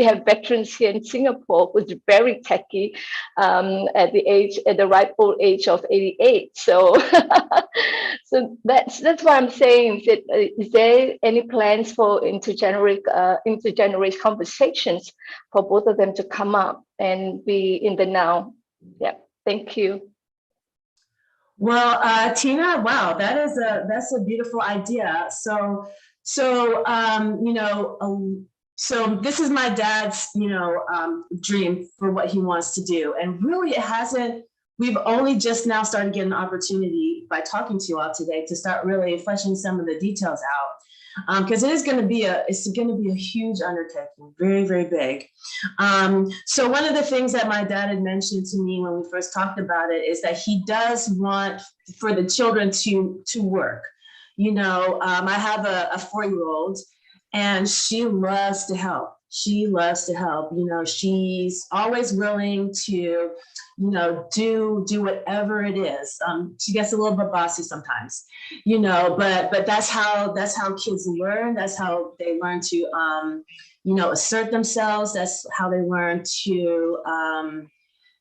have veterans here in Singapore who's very techy at the ripe old age of 88. So, so that's why I'm saying, is there any plans for intergenerational conversations for both of them to come up and be in the now? Yeah, thank you. Well, Tina, wow, that's a beautiful idea. So this is my dad's, dream for what he wants to do. And really we've only just now started getting an opportunity by talking to you all today to start really fleshing some of the details out. Because it's going to be a huge undertaking, very, very big. So one of the things that my dad had mentioned to me when we first talked about it is that he does want for the children to work. I have a 4-year-old, and she loves to help. She's always willing to, do whatever it is. She gets a little bit bossy sometimes, but that's how kids learn. That's how they learn to, assert themselves. That's how they learn to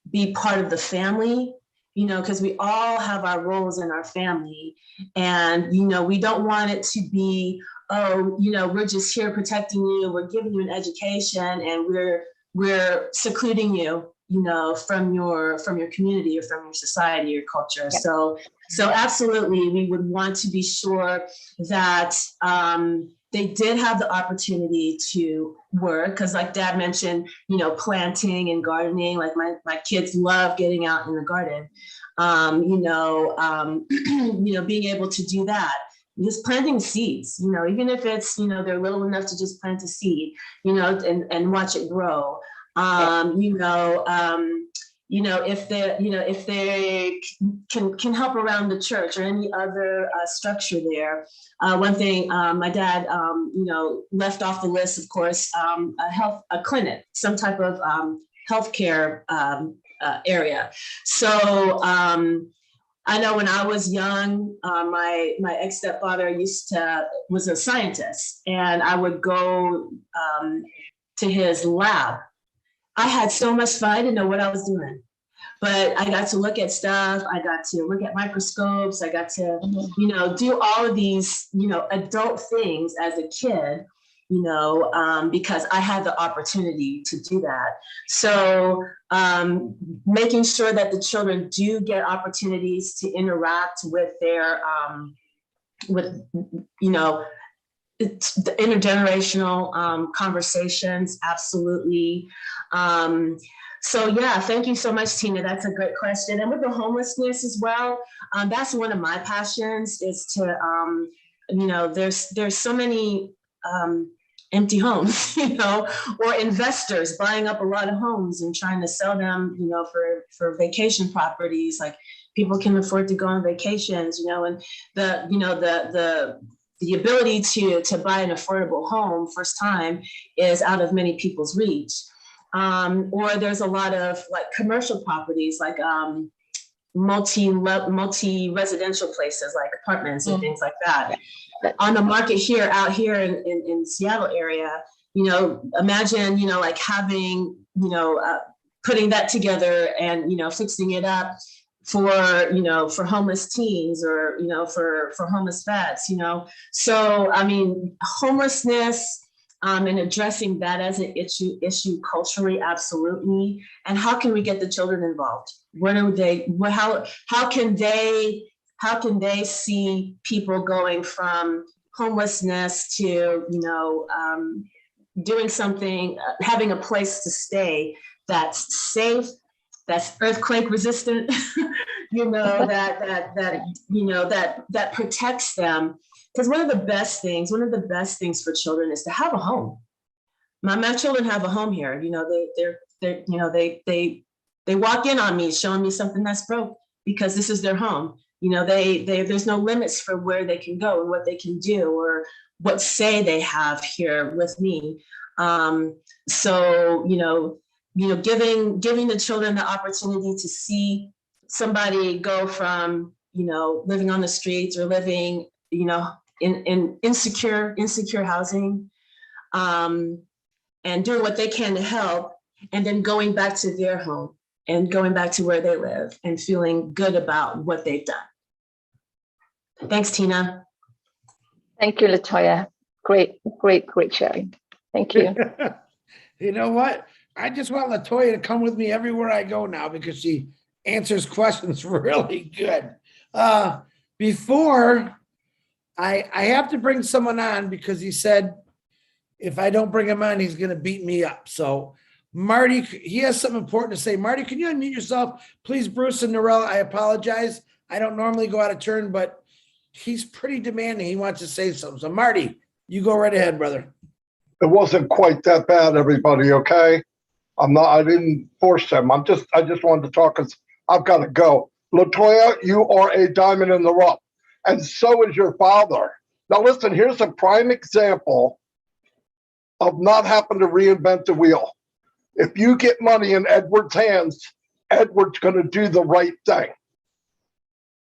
be part of the family, because we all have our roles in our family. And, we don't want it to be, we're just here protecting you, we're giving you an education, and we're secluding you, from your community or from your society or culture. Yeah. So absolutely, we would want to be sure that they did have the opportunity to work, because like Dad mentioned, planting and gardening, like my kids love getting out in the garden, being able to do that. Just planting seeds, even if it's, they're little enough to just plant a seed, and watch it grow. If they can help around the church or any other structure there. One thing my dad, left off the list, of course, a clinic, some type of healthcare area. So I know when I was young, my ex-stepfather was a scientist, and I would go to his lab. I had so much fun. I didn't know what I was doing, but I got to look at stuff. I got to look at microscopes. I got to, do all of these, adult things as a kid, because I had the opportunity to do that. So making sure that the children do get opportunities to interact with their, the intergenerational conversations, absolutely. So yeah, thank you so much, Tina. That's a great question. And with the homelessness as well, that's one of my passions, is to, there's so many empty homes, or investors buying up a lot of homes and trying to sell them, for vacation properties. Like, people can afford to go on vacations, and the ability to buy an affordable home first time is out of many people's reach. Or there's a lot of like commercial properties, like multi-residential places like apartments and things like that. On the market here, out here in Seattle area, you know, imagine, you know, like having, you know, putting that together and, you know, fixing it up for, you know, for homeless teens or, you know, for homeless vets, you know. So, I mean, homelessness and addressing that as an issue culturally, absolutely. And how can we get the children involved? What are they, how can they see people going from homelessness to, you know, doing something, having a place to stay that's safe, that's earthquake resistant, you know, that protects them. Because one of the best things for children is to have a home. My children have a home here. You know, they walk in on me showing me something that's broke because this is their home. You know, there's no limits for where they can go and what they can do or what say they have here with me. So, you know, giving the children the opportunity to see somebody go from, you know, living on the streets or living, you know, in insecure housing, and doing what they can to help, and then going back to their home and going back to where they live and feeling good about what they've done. Thanks, Tina. Thank you, Latoya. Great sharing. Thank you. You know what? I just want Latoya to come with me everywhere I go now because she answers questions really good. Before, I have to bring someone on because he said if I don't bring him on, he's going to beat me up. So Marty, he has something important to say. Marty, can you unmute yourself? Please, Bruce and Narelle, I apologize. I don't normally go out of turn, but he's pretty demanding. He wants to say something. So Marty, you go right ahead, brother. It wasn't quite that bad, everybody, okay? I didn't force them. I just wanted to talk because I've got to go. Latoya, you are a diamond in the rough, and so is your father. Now listen, here's a prime example of not having to reinvent the wheel. If you get money in Edward's hands, Edward's going to do the right thing,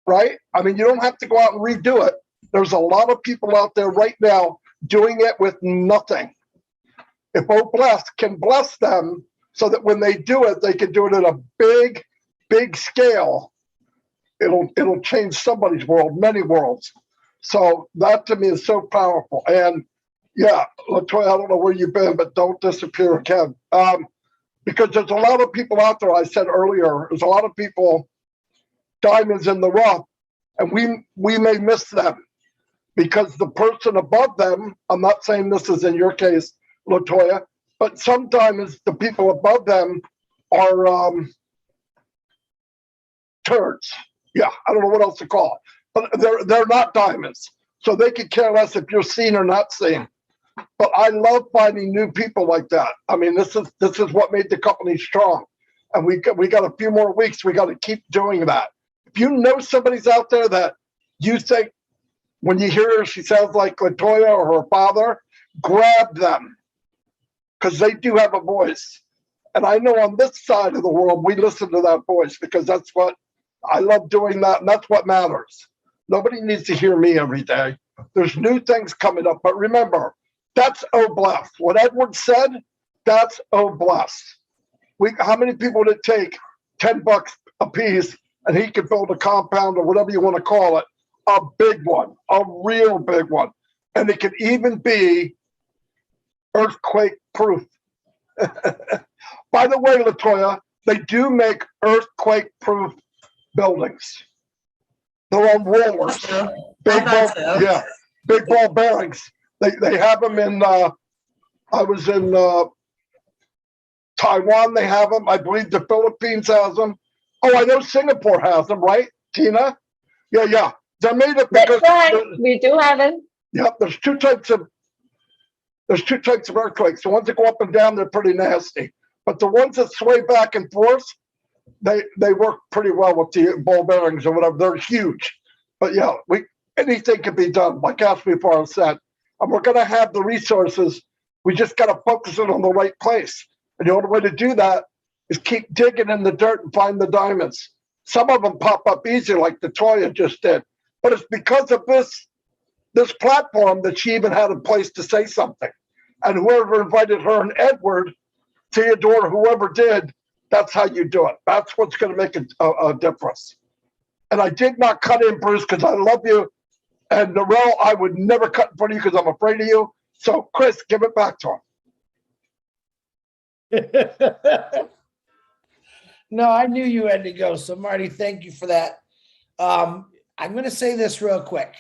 right? I mean, you don't have to go out and redo it. There's a lot of people out there right now doing it with nothing. If Oblast can bless them so that when they do it, they can do it at a big scale, it'll change somebody's world, many worlds. So that to me is so powerful. And yeah, Latoya, I don't know where you've been, but don't disappear again. Because there's a lot of people out there, I said earlier, there's a lot of people, diamonds in the rough, and we may miss them because the person above them, I'm not saying this is in your case, Latoya, but sometimes the people above them are turds. Yeah, I don't know what else to call it, but they're not diamonds, so they could care less if you're seen or not seen. But I love finding new people like that. I mean, this is what made the company strong, and we got a few more weeks. We got to keep doing that. If you know somebody's out there that you think when you hear her, she sounds like Latoya or her father, grab them because they do have a voice. And I know on this side of the world, we listen to that voice because that's what I love doing that. And that's what matters. Nobody needs to hear me every day. There's new things coming up. But remember, that's Oblast. What Edward said, that's Oblast. How many people would it take? $10 a piece, and he could build a compound or whatever you want to call it, a big one, a real big one. And it could even be earthquake proof. By the way, Latoya, they do make earthquake proof buildings. They're on rollers. Big ball bearings. They have them in, I was in Taiwan, they have them. I believe the Philippines has them. Oh, I know Singapore has them, right, Tina? Yeah. They're made of That's right. We do have it. Yep. There's two types of earthquakes. The ones that go up and down, they're pretty nasty. But the ones that sway back and forth, they work pretty well with the ball bearings or whatever. They're huge. But yeah, anything can be done, like Ask Me Before I said. And we're going to have the resources. We just got to focus it on the right place. And the only way to do that is keep digging in the dirt and find the diamonds. Some of them pop up easy, like the Toya just did. But it's because of this platform that she even had a place to say something. And whoever invited her and Edward, Theodore, whoever did, that's how you do it. That's what's going to make a difference. And I did not cut in, Bruce, because I love you. And Narelle, I would never cut in front of you because I'm afraid of you. So, Chris, give it back to him. No, I knew you had to go. So Marty, thank you for that. I'm going to say this real quick.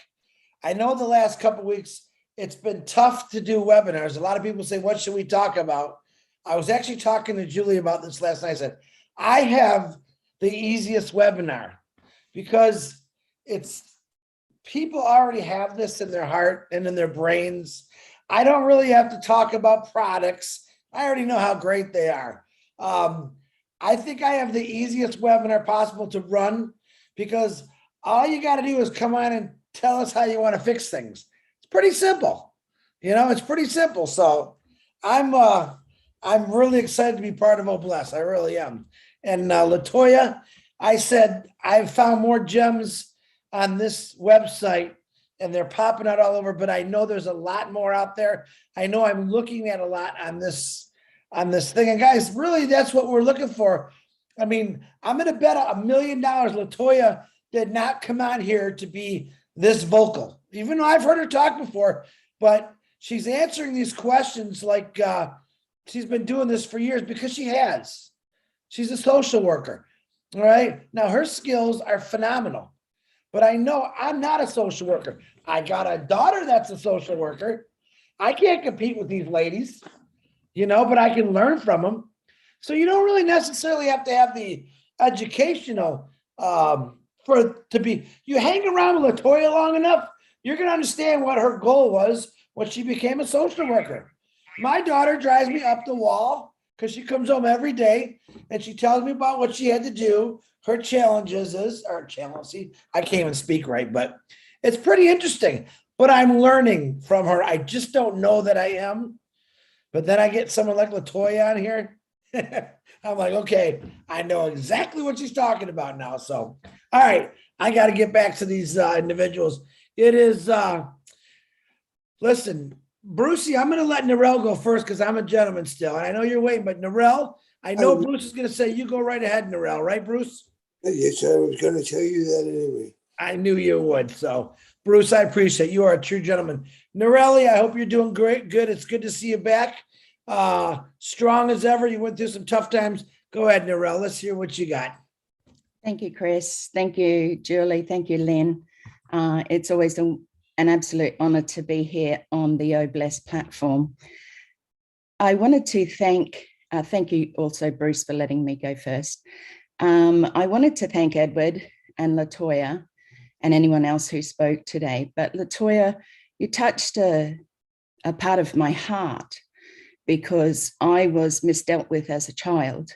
I know the last couple of weeks, it's been tough to do webinars. A lot of people say, what should we talk about? I was actually talking to Julie about this last night. I said, I have the easiest webinar because people already have this in their heart and in their brains. I don't really have to talk about products. I already know how great they are. I think I have the easiest webinar possible to run because all you got to do is come on and tell us how you want to fix things. It's pretty simple. It's pretty simple. So I'm really excited to be part of Obless. I really am. And LaToya, I said, I've found more gems on this website and they're popping out all over, but I know there's a lot more out there. I know I'm looking at a lot on this thing. And guys, really, that's what we're looking for. I mean, I'm going to bet $1 million LaToya did not come on here to be this vocal, even though I've heard her talk before, but she's answering these questions like she's been doing this for years because she has. She's a social worker. All right. Now her skills are phenomenal, but I know I'm not a social worker. I got a daughter that's a social worker. I can't compete with these ladies, but I can learn from them. So you don't really necessarily have to have the educational you hang around with LaToya long enough, you're going to understand what her goal was when she became a social worker. My daughter drives me up the wall because she comes home every day and she tells me about what she had to do. Her challenges see, I can't even speak right, but it's pretty interesting. But I'm learning from her. I just don't know that I am. But then I get someone like LaToya on here. I'm like, okay, I know exactly what she's talking about now. So, all right, I got to get back to these individuals. It is, listen, Brucey, I'm going to let Narelle go first because I'm a gentleman still. And I know you're waiting, but Narelle, I know Bruce is going to say, you go right ahead, Narelle, right, Bruce? Yes, I was going to tell you that anyway. I knew you would. So, Bruce, I appreciate it. You are a true gentleman. Narelle, I hope you're doing great. Good. It's good to see you back. Strong as ever. You went through some tough times. Go ahead, Narelle. Let's hear what you got. Thank you, Chris. Thank you, Julie. Thank you, Lynn. It's always an absolute honor to be here on the Obless platform. I wanted to thank you also, Bruce, for letting me go first. I wanted to thank Edward and LaToya and anyone else who spoke today. But LaToya, you touched a part of my heart because I was misdealt with as a child.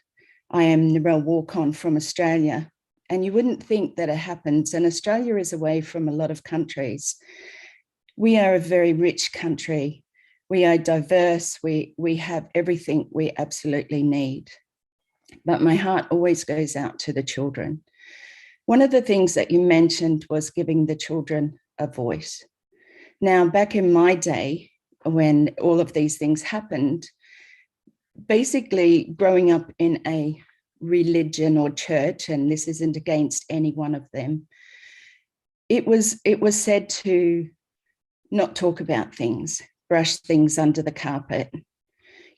I am Narelle Walk-On from Australia, and you wouldn't think that it happens. And Australia is away from a lot of countries. We are a very rich country. We are diverse. We have everything we absolutely need. But my heart always goes out to the children. One of the things that you mentioned was giving the children a voice. Now, back in my day, when all of these things happened, basically growing up in a religion or church, and this isn't against any one of them, it was said to not talk about things, brush things under the carpet.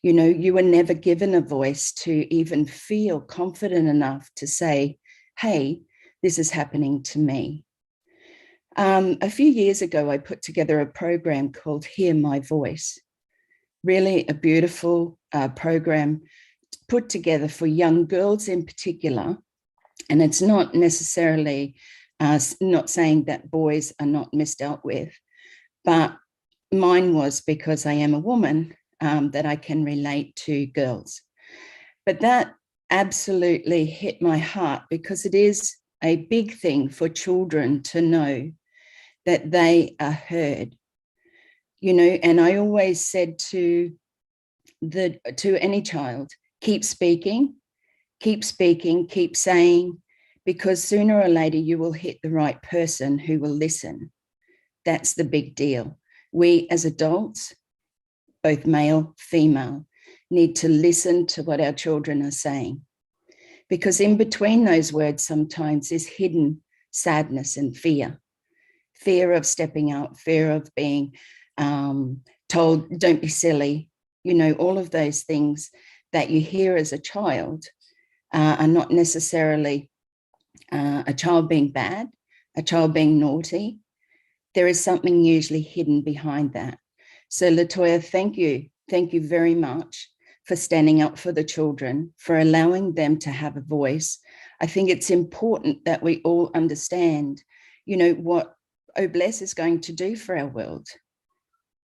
You were never given a voice to even feel confident enough to say, hey, this is happening to me. A few years ago, I put together a program called Hear My Voice. Really a beautiful program put together for young girls in particular. And it's not necessarily not saying that boys are not misdealt with, but mine was because I am a woman that I can relate to girls. But that absolutely hit my heart because it is a big thing for children to know that they are heard. And I always said to any child, keep speaking, keep saying, because sooner or later you will hit the right person who will listen. That's the big deal. We as adults, both male, female, need to listen to what our children are saying, because in between those words sometimes is hidden sadness and fear. Fear of stepping out, fear of being told, don't be silly. You know, all of those things that you hear as a child are not necessarily a child being bad, a child being naughty. There is something usually hidden behind that. So Latoya, thank you. Thank you very much for standing up for the children, for allowing them to have a voice. I think it's important that we all understand, you know, what Oh Bless is going to do for our world,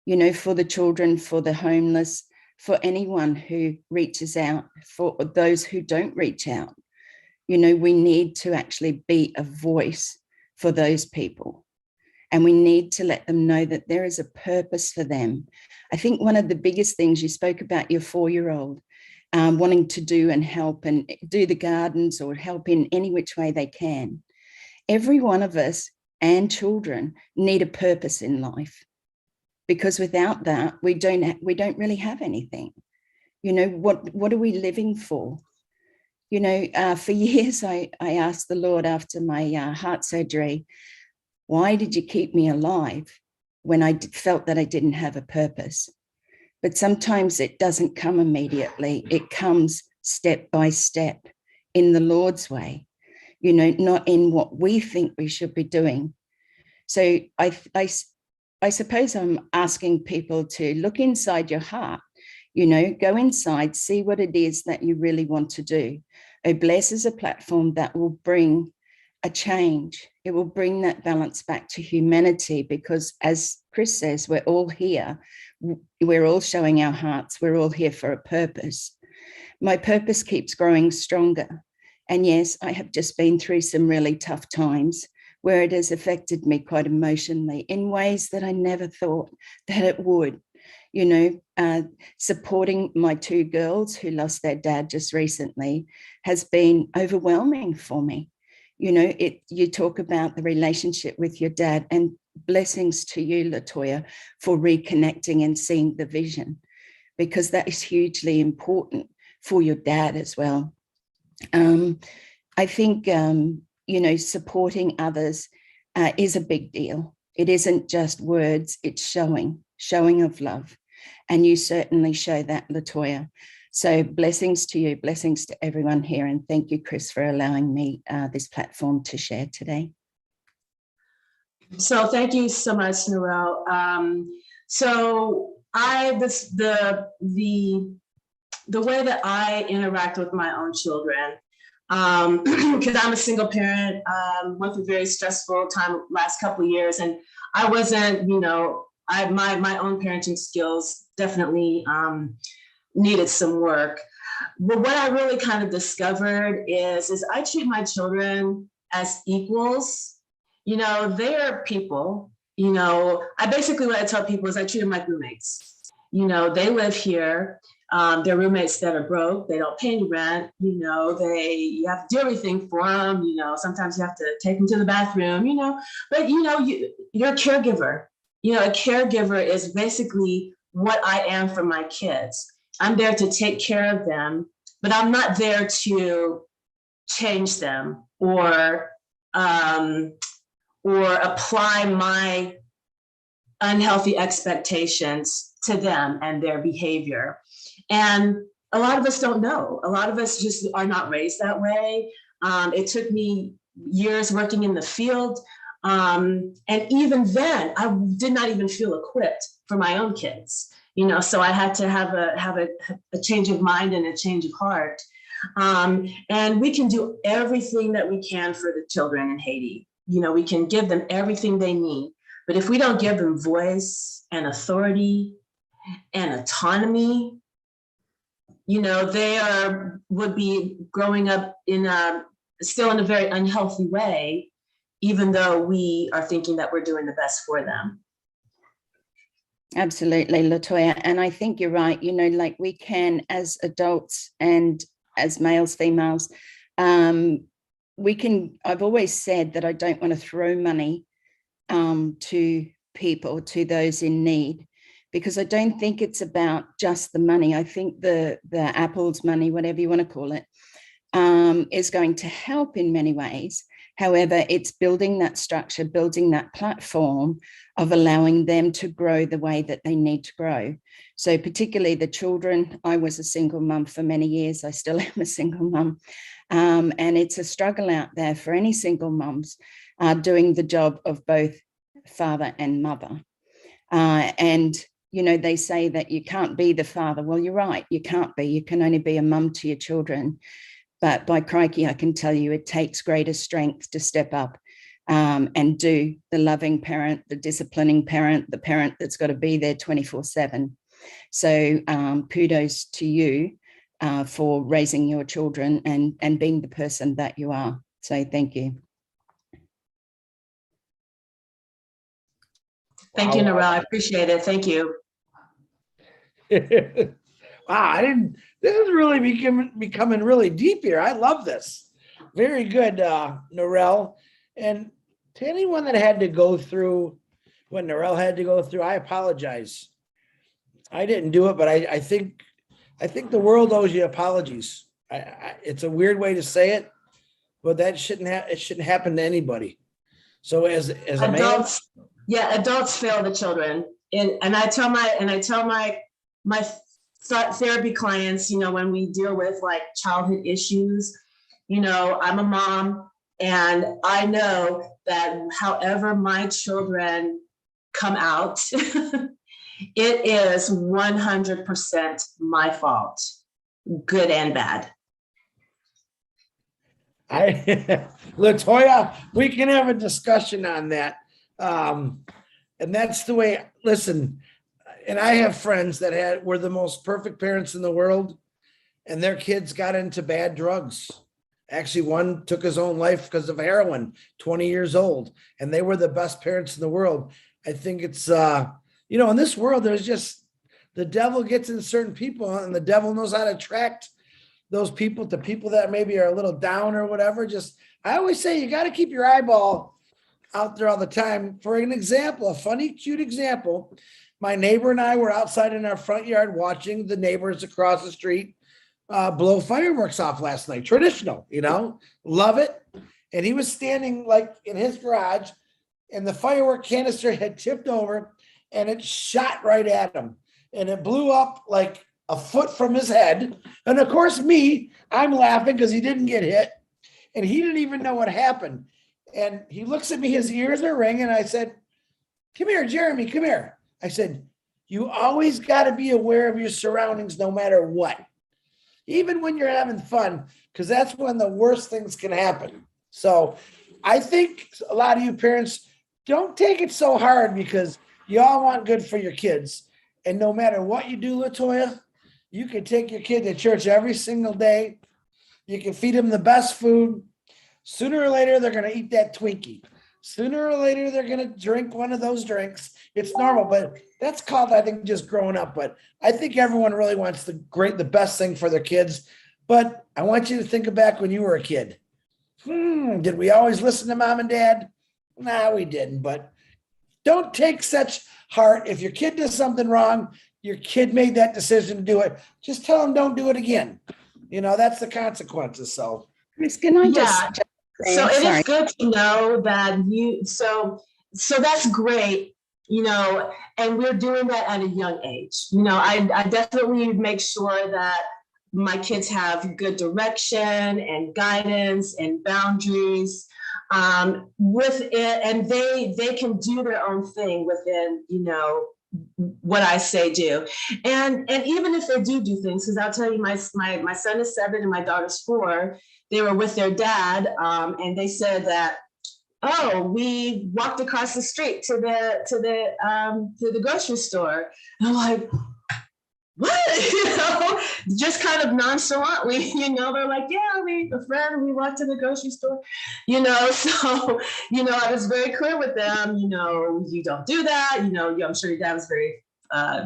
you know, for the children, for the homeless, for anyone who reaches out, for those who don't reach out. You know, we need to actually be a voice for those people. And we need to let them know that there is a purpose for them. I think one of the biggest things, you spoke about your 4-year-old wanting to do and help and do the gardens or help in any which way they can. Every one of us and children need a purpose in life, because without that, we don't really have anything. You know, what are we living for? You know, for years, I asked the Lord after my heart surgery, why did you keep me alive when I felt that I didn't have a purpose? But sometimes it doesn't come immediately. It comes step by step in the Lord's way, you know, not in what we think we should be doing. So I suppose I'm asking people to look inside your heart, you know, go inside, see what it is that you really want to do. Oh Bless is a platform that will bring a change. It will bring that balance back to humanity, because as Chris says, we're all here. We're all showing our hearts. We're all here for a purpose. My purpose keeps growing stronger. And yes, I have just been through some really tough times where it has affected me quite emotionally in ways that I never thought that it would. You know, supporting my 2 girls who lost their dad just recently has been overwhelming for me. You know, you talk about the relationship with your dad, and blessings to you, Latoya, for reconnecting and seeing the vision, because that is hugely important for your dad as well. I think, you know, supporting others is a big deal. It isn't just words, it's showing of love. And you certainly show that, Latoya. So blessings to you, blessings to everyone here. And thank you, Chris, for allowing me this platform to share today. So thank you so much, Noelle. So the way that I interact with my own children, because I'm a single parent, went through a very stressful time last couple of years, and I wasn't, you know, my own parenting skills definitely needed some work. But what I really kind of discovered is I treat my children as equals. You know, they are people. You know, what I tell people is I treat them like roommates. You know, they live here. They're roommates that are broke. They don't pay any rent. You know, you have to do everything for them. You know, sometimes you have to take them to the bathroom, you know, but you know, you're a caregiver. You know, a caregiver is basically what I am for my kids. I'm there to take care of them, but I'm not there to change them or apply my unhealthy expectations to them and their behavior. And a lot of us don't know. A lot of us just are not raised that way. It took me years working in the field. And even then, I did not even feel equipped for my own kids. You know, so I had to have a change of mind and a change of heart. And we can do everything that we can for the children in Haiti. You know, we can give them everything they need. But if we don't give them voice and authority and autonomy, you know, they would be growing up still in a very unhealthy way, even though we are thinking that we're doing the best for them. Absolutely, Latoya. And I think you're right. You know, like we can, as adults and as males, females, I've always said that I don't want to throw money to people, to those in need, because I don't think it's about just the money. I think the Apple's money, whatever you want to call it, is going to help in many ways. However, it's building that structure, building that platform of allowing them to grow the way that they need to grow. So particularly the children, I was a single mum for many years. I still am a single mum. And it's a struggle out there for any single mums doing the job of both father and mother. And, you know, they say that you can't be the father. Well, you're right, you can't be. You can only be a mum to your children. But by crikey, I can tell you it takes greater strength to step up and do the loving parent, the disciplining parent, the parent that's got to be there 24/7. So kudos to you for raising your children and being the person that you are. So thank you. Thank you, Narelle. I appreciate it. Thank you. Wow, this is really becoming really deep here. I love this. Very good, Narelle. And to anyone that had to go through what Narelle had to go through, I apologize. I didn't do it, but I think the world owes you apologies. It's a weird way to say it, but that shouldn't happen to anybody. So as a adults, man, adults fail the children, and I tell my therapy clients, you know, when we deal with like childhood issues, you know, I'm a mom, and I know that however my children come out, it is 100% my fault, good and bad. Latoya, we can have a discussion on that. And that's the way, listen, and I have friends that were the most perfect parents in the world, and their kids got into bad drugs. Actually, one took his own life because of heroin, 20 years old, and they were the best parents in the world. I think it's, you know, in this world, there's just, the devil gets in certain people, and the devil knows how to attract those people to people that maybe are a little down or whatever. Just, I always say, you got to keep your eyeball out there all the time. For an example, a funny, cute example, my neighbor and I were outside in our front yard watching the neighbors across the street blow fireworks off last night. Traditional, you know, love it. And he was standing like in his garage, and the firework canister had tipped over and it shot right at him. And it blew up like a foot from his head. And of course, I'm laughing because he didn't get hit. And he didn't even know what happened. And he looks at me, his ears are ringing. I said, "Come here, Jeremy, come here." I said, "You always got to be aware of your surroundings no matter what. Even when you're having fun, because that's when the worst things can happen." So I think a lot of you parents, don't take it so hard, because you all want good for your kids. And no matter what you do, Latoya, you can take your kid to church every single day. You can feed them the best food. Sooner or later, they're going to eat that Twinkie. Sooner or later, they're going to drink one of those drinks. It's normal, but that's called, I think, just growing up. But I think everyone really wants the best thing for their kids. But I want you to think back when you were a kid. Did we always listen to mom and dad? Nah, we didn't. But don't take such heart. If your kid does something wrong, your kid made that decision to do it, just tell them don't do it again. You know, that's the consequences. So, Chris, can I just so it is good to know that so that's great, you know, and we're doing that at a young age. You know, I definitely make sure that my kids have good direction and guidance and boundaries with it, and they can do their own thing within, you know, what I say do. And even if they do things, because I'll tell you, my son is 7 and my daughter's 4. They were with their dad, and they said that, "Oh, we walked across the street to the grocery store." And I'm like, "What?" You know, just kind of nonchalantly, you know, they're like, "Yeah, we walked to the grocery store," you know. So, you know, I was very clear with them, you know, you don't do that, you know, I'm sure your dad was very,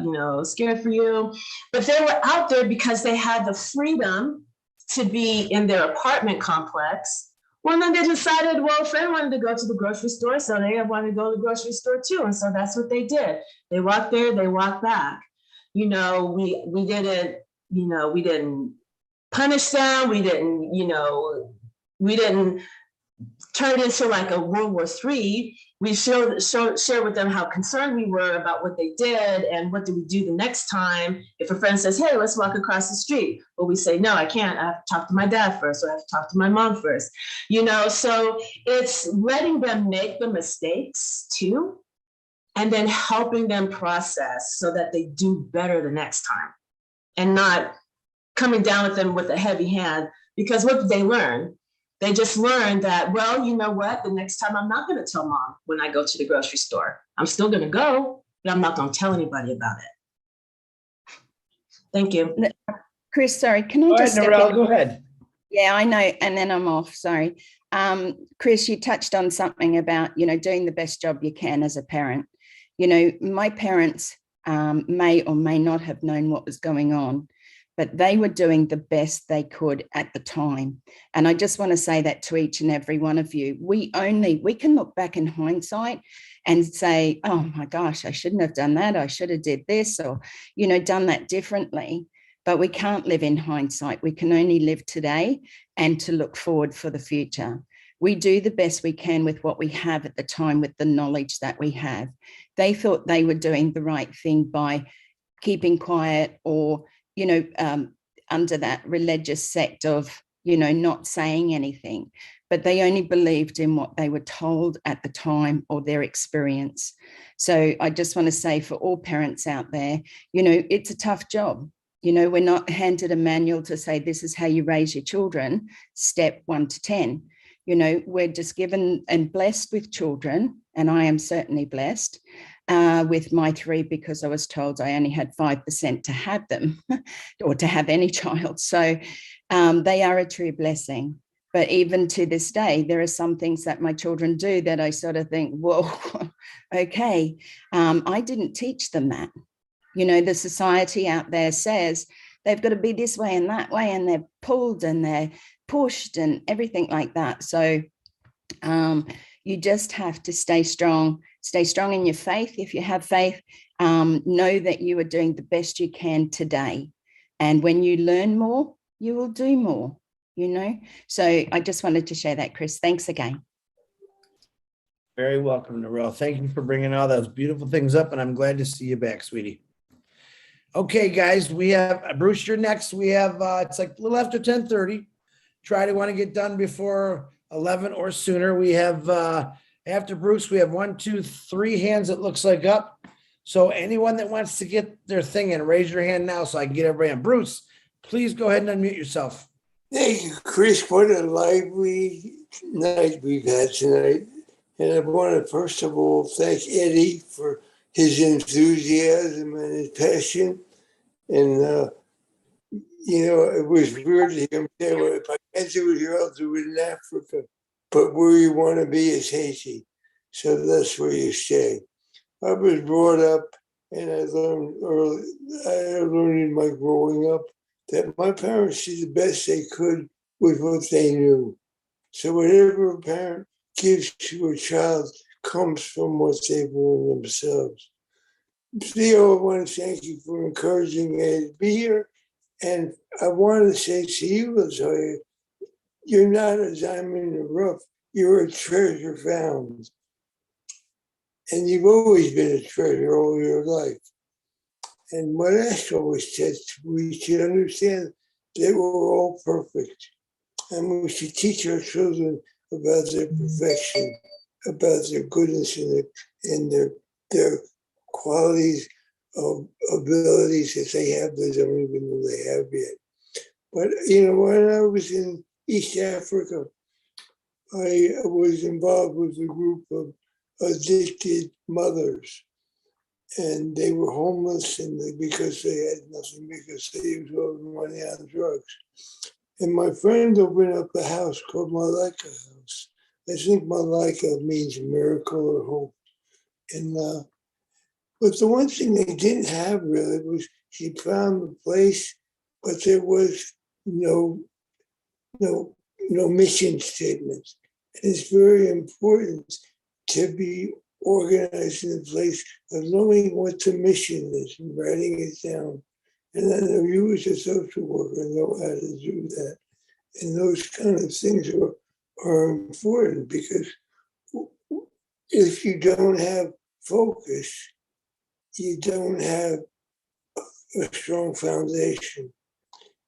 you know, scared for you, but they were out there because they had the freedom to be in their apartment complex Well, then they decided, well, a friend wanted to go to the grocery store, so they wanted to go to the grocery store too. And so that's what they did. They walked there, they walked back. You know, we didn't, you know, we didn't punish them. We didn't, you know, we didn't turn it into like a World War III. We shared with them how concerned we were about what they did and what do we do the next time. If a friend says, hey, let's walk across the street. Well, we say, no, I can't. I have to talk to my dad first, or I have to talk to my mom first. You know, so it's letting them make the mistakes too, and then helping them process so that they do better the next time, and not coming down with them with a heavy hand. Because what did they learn? They just learned that, well, you know what? The next time I'm not going to tell mom when I go to the grocery store. I'm still going to go, but I'm not going to tell anybody about it. Thank you. Chris, sorry, can I just step Narelle, in? go ahead. Yeah, I know, and then I'm off, sorry. Chris, you touched on something about, you know, doing the best job you can as a parent. You know, my parents may or may not have known what was going on, but they were doing the best they could at the time. And I just want to say that to each and every one of you. We can look back in hindsight and say, oh my gosh, I shouldn't have done that. I should have did this, or, you know, done that differently. But we can't live in hindsight. We can only live today and to look forward for the future. We do the best we can with what we have at the time, with the knowledge that we have. They thought they were doing the right thing by keeping quiet, or, you know, under that religious sect of, you know, not saying anything, but they only believed in what they were told at the time or their experience. So I just want to say, for all parents out there, you know, it's a tough job. You know, we're not handed a manual to say, this is how you raise your children, step 1 to 10. You know, we're just given and blessed with children, and I am certainly blessed with my 3, because I was told I only had 5% to have them or to have any child. So they are a true blessing. But even to this day, there are some things that my children do that I sort of think, whoa, okay, I didn't teach them that. You know, the society out there says they've got to be this way and that way, and they're pulled and they're pushed and everything like that. So you just have to stay strong in your faith. If you have faith, know that you are doing the best you can today. And when you learn more, you will do more, you know. So I just wanted to share that, Chris. Thanks again. Very welcome, Narelle. Thank you for bringing all those beautiful things up, and I'm glad to see you back, sweetie. Okay, guys, we have Bruce, you're next. We have, it's like a little after 10:30. Try to want to get done before 11 or sooner. We have, after Bruce, we have 1, 2, 3 hands, it looks like, up. So anyone that wants to get their thing in, raise your hand now so I can get everybody in. Bruce, please go ahead and unmute yourself. Thank you, Chris. What a lively night we've had tonight. And I want to first of all thank Eddie for his enthusiasm and his passion. And, you know, it was weird to hear him say, well, if I can't do it here, I'll do it in Africa. But where you want to be is Haiti. So that's where you stay. I was brought up, and I learned early, I learned in my growing up that my parents did the best they could with what they knew. So whatever a parent gives to a child comes from what they've learned themselves. Theo, I want to thank you for encouraging me to be here. And I want to say to you, Latoya, you're not a diamond in the rough. You're a treasure found. And you've always been a treasure all your life. And what Ash always says, we should understand that we're all perfect. And we should teach our children about their perfection, about their goodness and their qualities of abilities that they have that they don't even know they have yet. But, you know, when I was in East Africa, I was involved with a group of addicted mothers. And they were homeless because they had nothing, because they used all the money on drugs. And my friend opened up a house called Malaika House. I think Malaika means miracle or hope. And but the one thing they didn't have really was she found the place, but there was no mission statements. And it's very important to be organized in a place of knowing what the mission is and writing it down. And I know you as a social worker know how to do that. And those kind of things are important because if you don't have focus, you don't have a strong foundation.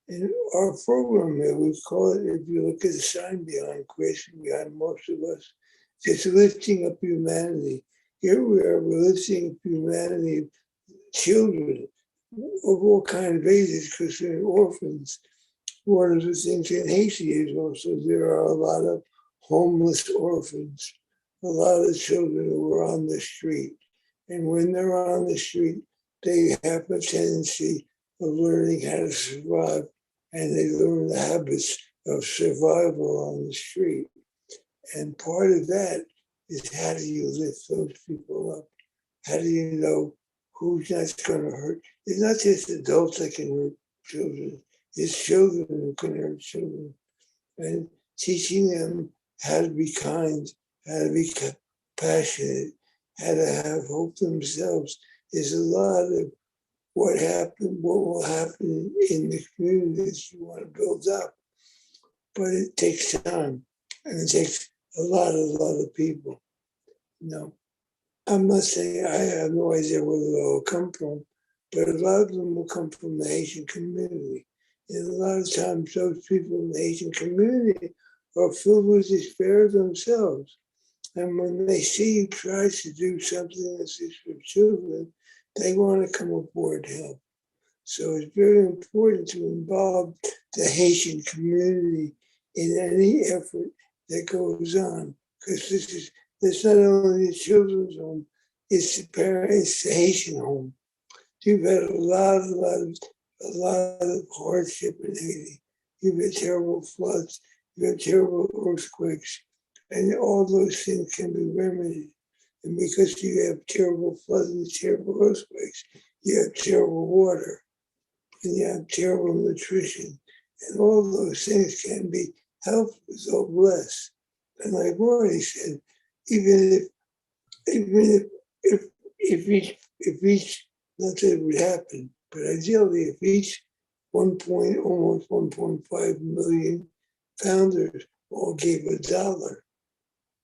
In our program here, we call it, if you look at the sign behind Chris, behind most of us, it's lifting up humanity. Here we are, we're lifting up humanity, children of all kinds of ages, because they're orphans. One of the things in Haiti is also there are a lot of homeless orphans, a lot of children who are on the street. And when they're on the street, they have a tendency of learning how to survive, and they learn the habits of survival on the street. And part of that is how do you lift those people up? How do you know who's not going to hurt? It's not just adults that can hurt children. It's children who can hurt children. And teaching them how to be kind, how to be passionate, how to have hope themselves is a lot of what will happen in the communities you want to build up. But it takes time, and it takes a lot of people. You know, I'm not saying I have no idea where they'll come from, but a lot of them will come from the Haitian community. And a lot of times those people in the Haitian community are filled with despair themselves. And when they see you try to do something that's just for children, they want to come aboard to help. So it's very important to involve the Haitian community in any effort that goes on, because this not only the children's home, it's the Haitian home. You've had a lot of hardship in Haiti. You've had terrible floods, you've had terrible earthquakes, and all those things can be remedied. And because you have terrible floods and terrible earthquakes, you have terrible water, and you have terrible nutrition, and all those things can be helped with or blessed. And like I've already said, even if each, not that it would happen, but ideally if each almost 1.5 million founders all gave $1,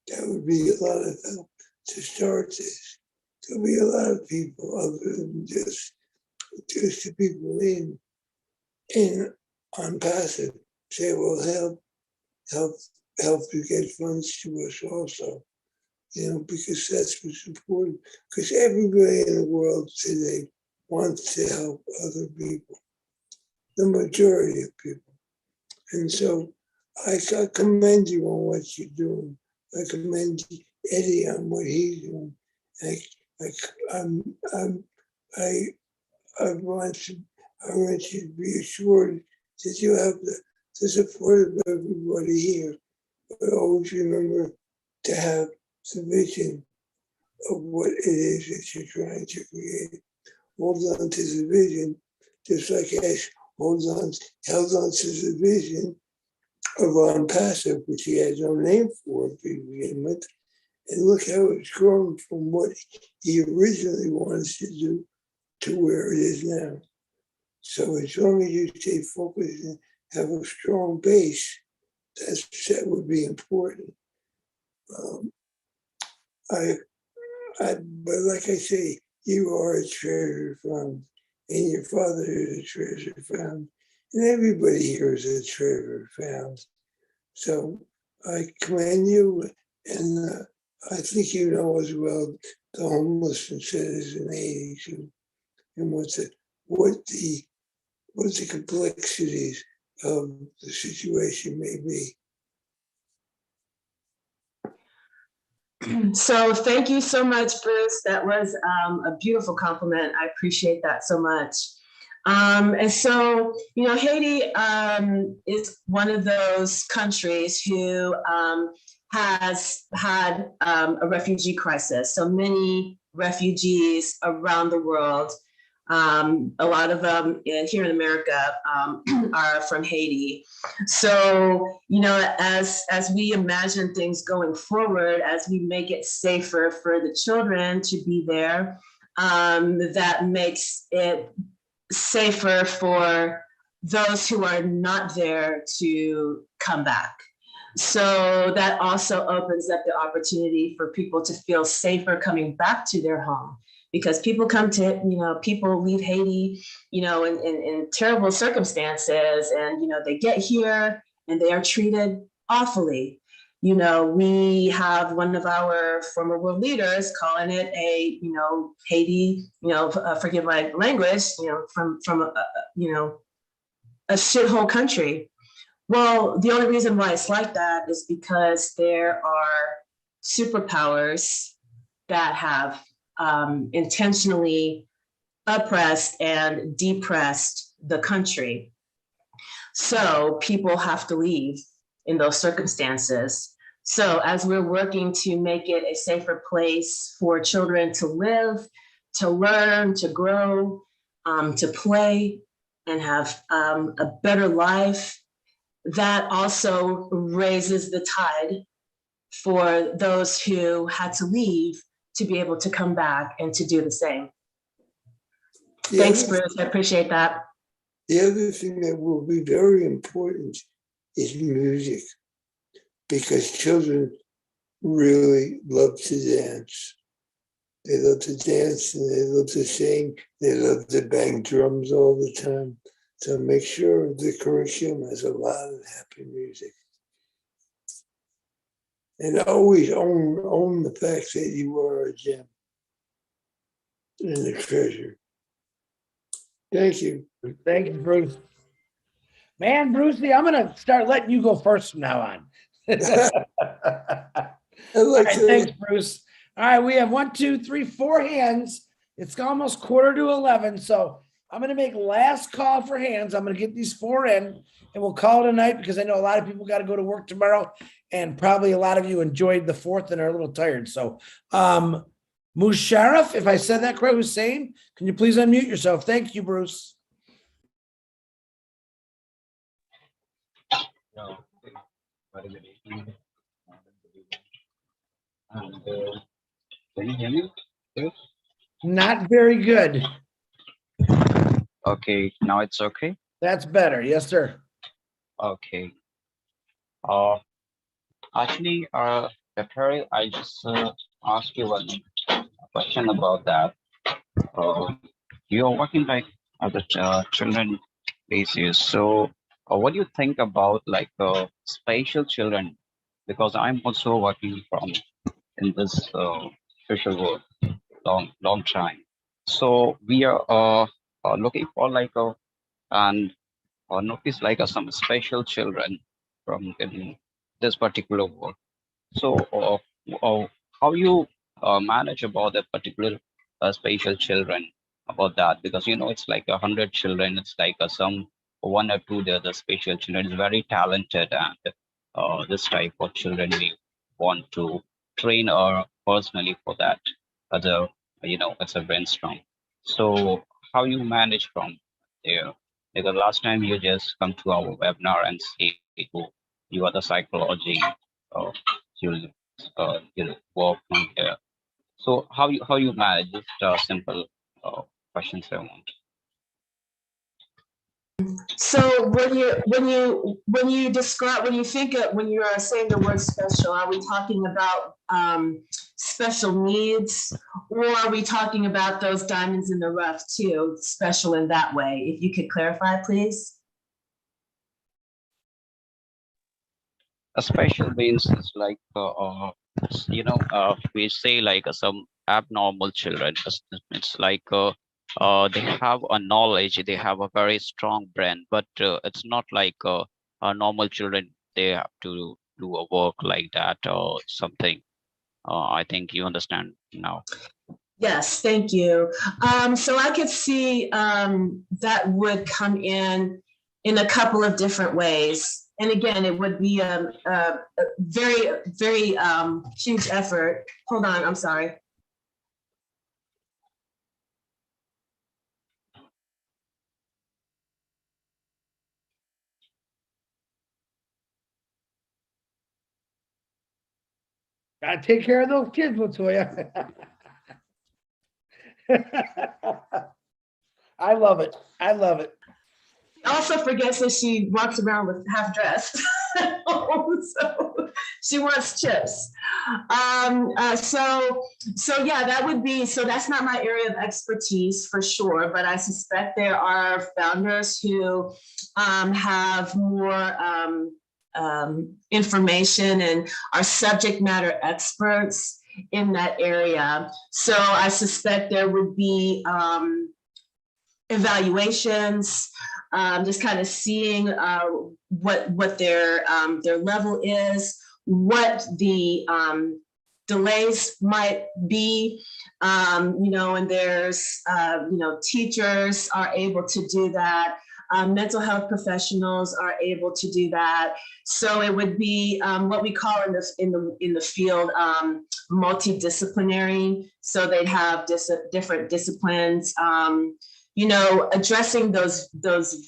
that would be a lot of help to start this. There'll be a lot of people other than just the people in on passive say, well, help you get funds to us also. You know, because that's what's important. Because everybody in the world today wants to help other people, the majority of people. And so I commend you on what you're doing. I commend Eddie on what he's doing. I want you to be assured that you have the support of everybody here. But always remember to have the vision of what it is that you're trying to create. Hold on to the vision, just like Ash held on to the vision of On Passive, which he had no name for to begin with. And look how it's grown from what he originally wanted to do to where it is now. So as long as you stay focused and have a strong base, that would be important. But like I say, you are a treasure found, and your father is a treasure found, and everybody here is a treasure found. So I commend you, and I think you know as well the homelessness is in Haiti too, and what the complexities of the situation may be. So thank you so much, Bruce. That was a beautiful compliment. I appreciate that so much. And so, you know, Haiti is one of those countries who has had a refugee crisis. So many refugees around the world A lot of them here in America are from Haiti. So, you know, as we imagine things going forward, as we make it safer for the children to be there, that makes it safer for those who are not there to come back. So that also opens up the opportunity for people to feel safer coming back to their home, because people come to, you know, people leave Haiti, you know, in terrible circumstances, and, you know, they get here and they are treated awfully. You know, we have one of our former world leaders calling it a, you know, Haiti, you know, forgive my language, you know, from you know, a shithole country. Well, the only reason why it's like that is because there are superpowers that have intentionally oppressed and depressed the country. So people have to leave in those circumstances. So as we're working to make it a safer place for children to live, to learn, to grow, to play, and have a better life, that also raises the tide for those who had to leave to be able to come back and to do the same. Thanks, Bruce. I appreciate that. The other thing that will be very important is music, because children really love to dance. They love to dance and they love to sing. They love to bang drums all the time. So make sure the curriculum has a lot of happy music. And always own the fact that you are a gem and a treasure. Thank you. Thank you, Bruce. Man, Brucey, I'm gonna start letting you go first from now on. All right, thanks, Bruce. All right, we have 1, 2, 3, 4 hands. It's almost 11:15, so I'm gonna make last call for hands. I'm gonna get these 4 in, and we'll call it a night, because I know a lot of people got to go to work tomorrow, and probably a lot of you enjoyed the 4th and are a little tired. So, Musharraf, if I said that correct, Hussein, can you please unmute yourself? Thank you, Bruce. Can you hear me? Yes. Not very good. Okay, now it's okay. That's better. Yes, sir. Okay. Actually, Perry, I just asked you one question about that. You're working like at the children basis. So, what do you think about like special children? Because I'm also working in this social work long time. So we are looking for like and notice like some special children from in this particular work. So how you manage about the particular special children about that? Because you know it's like 100 children. It's like some 1 or 2 the special children is very talented, and this type of children we want to train personally for that as a, you know, as a brainstorm. So how you manage from there? Because last time you just come to our webinar and say you are the psychology, you'll work from there. So how you manage? Just simple questions I want. So when you describe, when you are saying the word special, are we talking about special needs, or are we talking about those diamonds in the rough too, special in that way? If you could clarify, please. A special means is like you know, we say like some abnormal children. It's like they have a knowledge, they have a very strong brain, but it's not like normal children. They have to do a work like that or something. I think you understand now. Yes, thank you. So I could see that would come in a couple of different ways. And again, it would be a very, very huge effort. Hold on, I'm sorry. Gotta take care of those kids, Latoya. I love it. I love it. Also forgets that she walks around with half dressed. So she wants chips. So yeah, that would be, so that's not my area of expertise for sure, but I suspect there are founders who have more information and are subject matter experts in that area. So I suspect there would be evaluations, just kind of seeing what their level is, what the delays might be, and there's, teachers are able to do that. Mental health professionals are able to do that. So it would be what we call in the field multidisciplinary. So they'd have different disciplines. Addressing those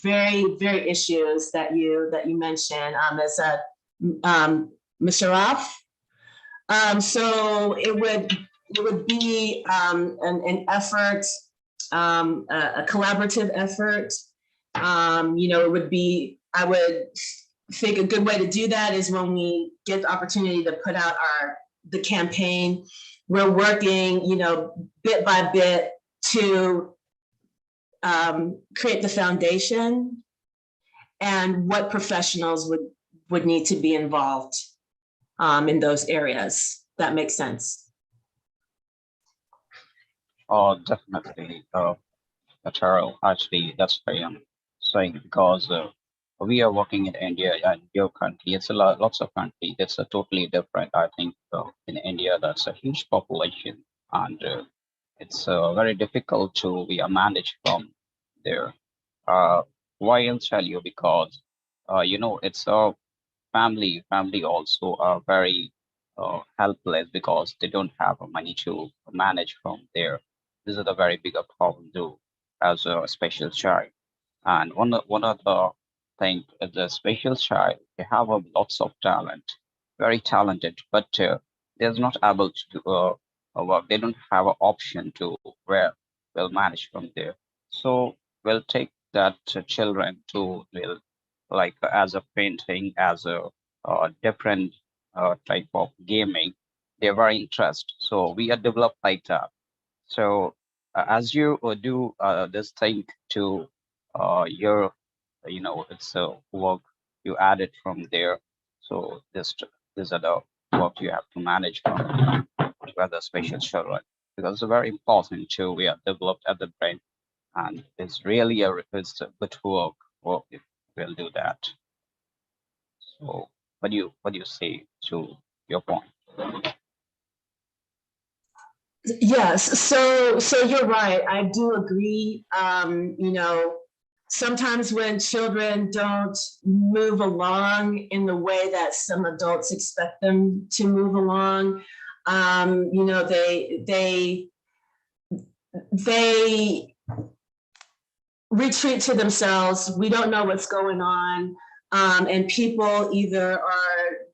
very, very issues that you mentioned as a Musharraf. So it would be an effort, a collaborative effort. It would be, I would think a good way to do that is when we get the opportunity to put out the campaign, we're working, bit by bit to create the foundation and what professionals would need to be involved in those areas. That makes sense. Oh, definitely. Material, actually, that's why I'm saying, because we are working in India and your country. It's lots of country. It's a totally different. I think in India, that's a huge population, and it's very difficult to be managed from there. Why I'll tell you, because it's a family also are very helpless because they don't have money to manage from there. This is a very bigger problem too, as a special child. And one of the thing, as a special child, they have lots of talent, very talented, but they're not able to do work. They don't have an option to where they'll manage from there. So we'll take that children to like as a painting, as a different type of gaming. They're very interested. So we are developed like that. So as you do this thing to your, it's a work you added from there. So these are the work you have to manage from other special children, because it's very important to we are developed at the brain, and it's really it's a good work if we'll do that. So what do you say to your point? Yes, so you're right. I do agree. Sometimes when children don't move along in the way that some adults expect them to move along, they retreat to themselves. We don't know what's going on, and people either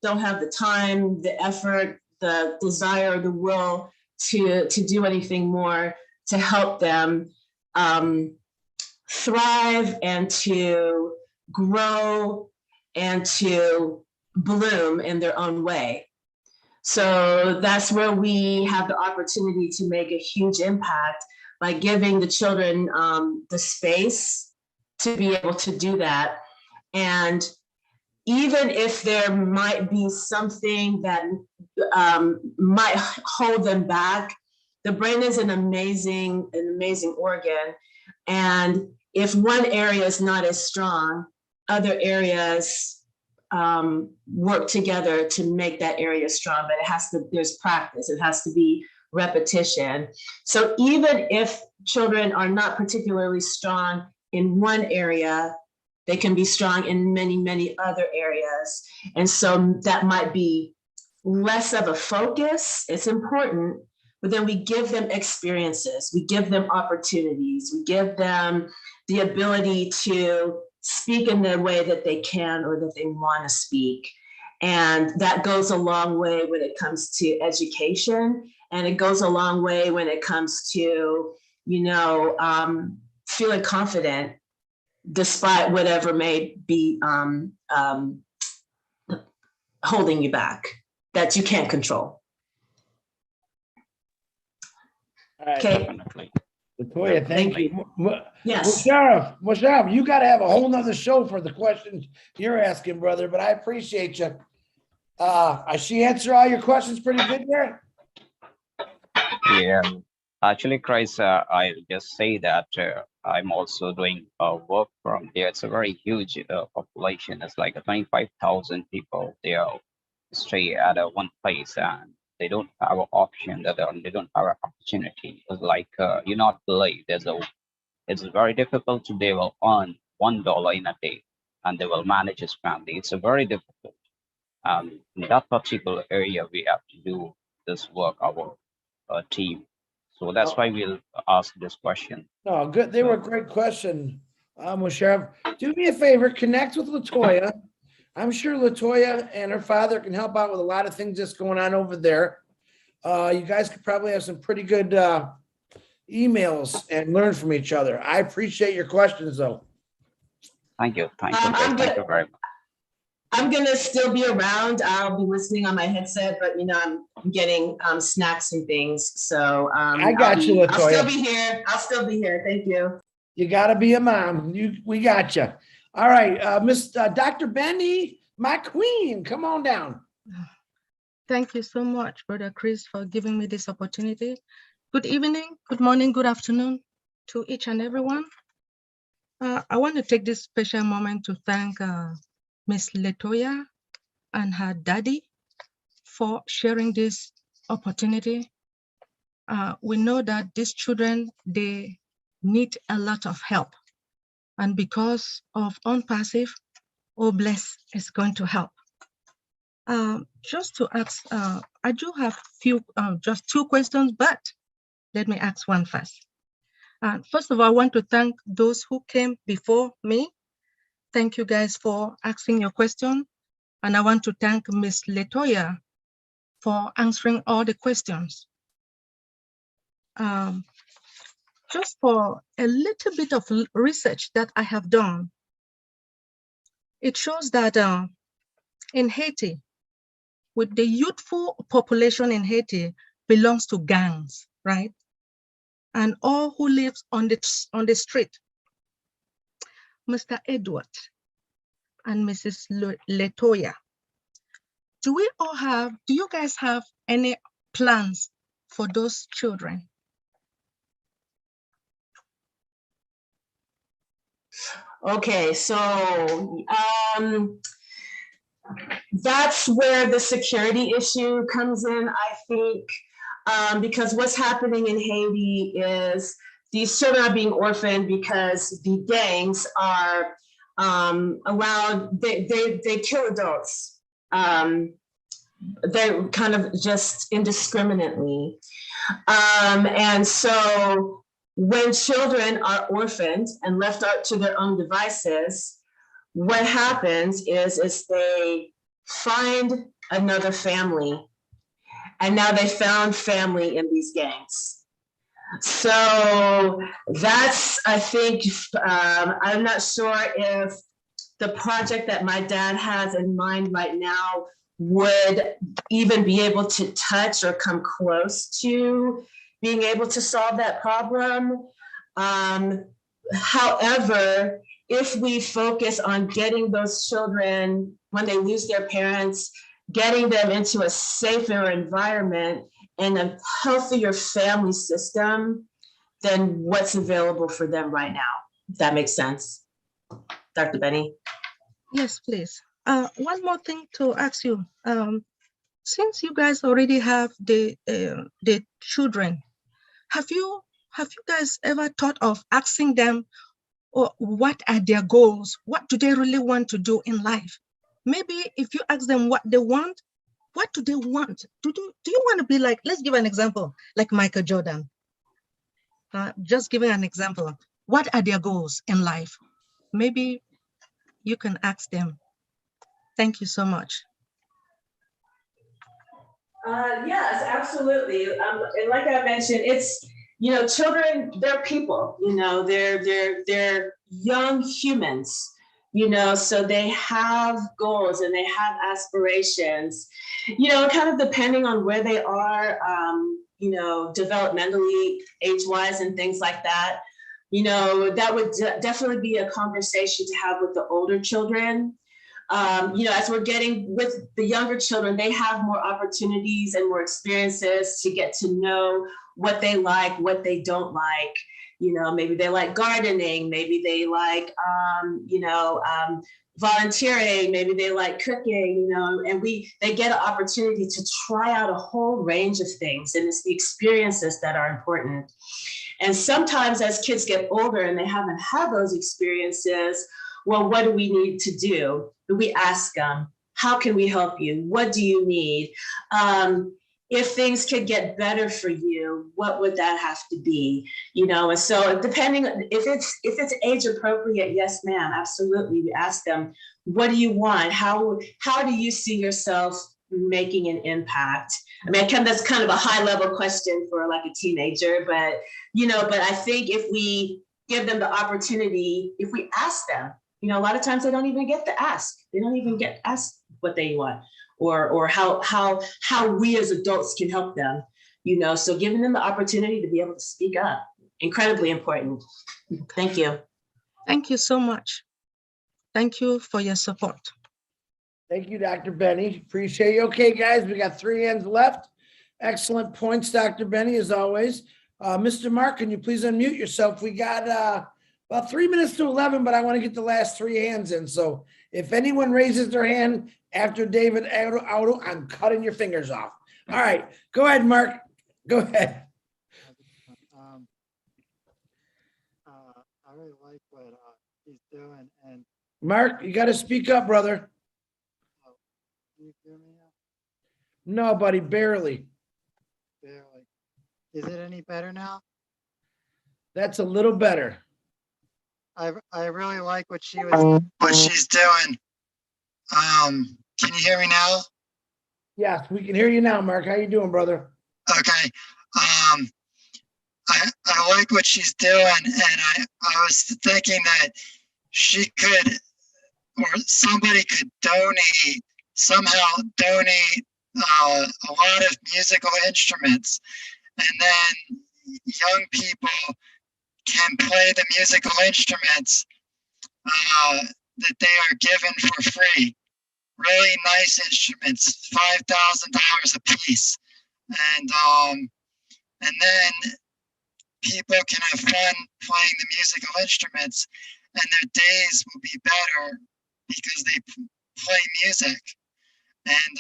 don't have the time, the effort, the desire, the will to do anything more to help them thrive and to grow and to bloom in their own way. So that's where we have the opportunity to make a huge impact by giving the children the space to be able to do that. And even if there might be something that might hold them back, the brain is an amazing organ. And if one area is not as strong, other areas work together to make that area strong, but there's practice, it has to be repetition. So even if children are not particularly strong in one area, they can be strong in many, many other areas. And so that might be less of a focus. It's important, but then we give them experiences, we give them opportunities, we give them the ability to speak in the way that they can or that they want to speak. And that goes a long way when it comes to education. And it goes a long way when it comes to, feeling confident despite whatever may be holding you back that you can't control. All right. Okay. Definitely. Latoya, thank you. Yes. Musharraf, you got to have a whole nother show for the questions you're asking, brother, but I appreciate you. She answered all your questions pretty good there? Yeah, actually, Chris, I'll just say that I'm also doing work from there. It's a very huge population. It's like 25,000 people. They are stay at one place and they don't have an option. They don't have an opportunity. It's like you not believe it's very difficult to they will earn $1 in a day and they will manage his family. It's a very difficult. In that particular area, we have to do this work, our team. So that's why we'll ask this question. No, good. They were a great question, Musharraf. Do me a favor, connect with Latoya. I'm sure Latoya and her father can help out with a lot of things that's going on over there. You guys could probably have some pretty good emails and learn from each other. I appreciate your questions, though. Thank you. Thank you. Thank you very much. I'm gonna still be around. I'll be listening on my headset, but I'm getting snacks and things. So I got you, Latoya. I'll still be here. I'll still be here. Thank you. You gotta be a mom. We got you. All right, Miss Dr. Benny, my queen, come on down. Thank you so much, Brother Chris, for giving me this opportunity. Good evening, good morning, good afternoon to each and everyone. I want to take this special moment to thank Miss Latoya and her daddy for sharing this opportunity. We know that these children, they need a lot of help. And because of OnPassive, OBless is going to help. Just to ask, I do have just two questions, but let me ask one first. First of all, I want to thank those who came before me. Thank you guys for asking your question. And I want to thank Ms. Latoya for answering all the questions. Just for a little bit of research that I have done, it shows that in Haiti, with the youthful population in Haiti belongs to gangs, right? And all who lives on the street. Mr. Edward and Mrs. Latoya, do you guys have any plans for those children? Okay, so that's where the security issue comes in, I think, because what's happening in Haiti is these children are being orphaned because the gangs are allowed, they kill adults. They're kind of just indiscriminately. And so when children are orphaned and left out to their own devices, what happens is they find another family, and now they found family in these gangs. So that's, I think, I'm not sure if the project that my dad has in mind right now would even be able to touch or come close to being able to solve that problem. However, if we focus on getting those children, when they lose their parents, getting them into a safer environment and a healthier family system than what's available for them right now. If that makes sense. Dr. Benny? Yes, please. One more thing to ask you. Since you guys already have the children, have you guys ever thought of asking them, or what are their goals? What do they really want to do in life? Maybe if you ask them what they want, what do they want? Do you want to be like, let's give an example, like Michael Jordan. Just giving an example. What are their goals in life? Maybe you can ask them. Thank you so much. Yes, absolutely. And like I mentioned, it's, children, they're people, they're young humans, so they have goals and they have aspirations, kind of depending on where they are, developmentally, age-wise and things like that. That would definitely be a conversation to have with the older children. As we're getting with the younger children, they have more opportunities and more experiences to get to know what they like, what they don't like. Maybe they like gardening, maybe they like, volunteering, maybe they like cooking, and they get an opportunity to try out a whole range of things. And it's the experiences that are important. And sometimes as kids get older and they haven't had those experiences, well, what do we need to do? We ask them, how can we help you? What do you need? If things could get better for you, what would that have to be? And so depending, if it's age appropriate, yes, ma'am, absolutely. We ask them, what do you want? How do you see yourself making an impact? I mean, that's kind of a high level question for like a teenager, but I think if we give them the opportunity, if we ask them, a lot of times they don't even get to ask. They don't even get asked what they want or how we as adults can help them, so giving them the opportunity to be able to speak up, incredibly important. Thank you. Thank you so much. Thank you for your support. Thank you, Dr. Benny. Appreciate you. Okay, guys, we got 3 hands left. Excellent points, Dr. Benny, as always. Mr. Mark, can you please unmute yourself? We got about 3 minutes to 11, but I want to get the last 3 hands in. So if anyone raises their hand after David Auto, I'm cutting your fingers off. All right, go ahead, Mark. Go ahead. I really like what he's doing. And Mark, you got to speak up, brother. can you hear me now? No, buddy, barely. Barely. Is it any better now? That's a little better. I really like what she's doing. Can you hear me now? Yes, we can hear you now, Mark. How you doing, brother? Okay. I like what she's doing, and I was thinking that she could, or somebody could somehow donate a lot of musical instruments, and then young people can play the musical instruments that they are given for free. Really nice instruments, $5,000 a piece, and then people can have fun playing the musical instruments, and their days will be better because they play music. And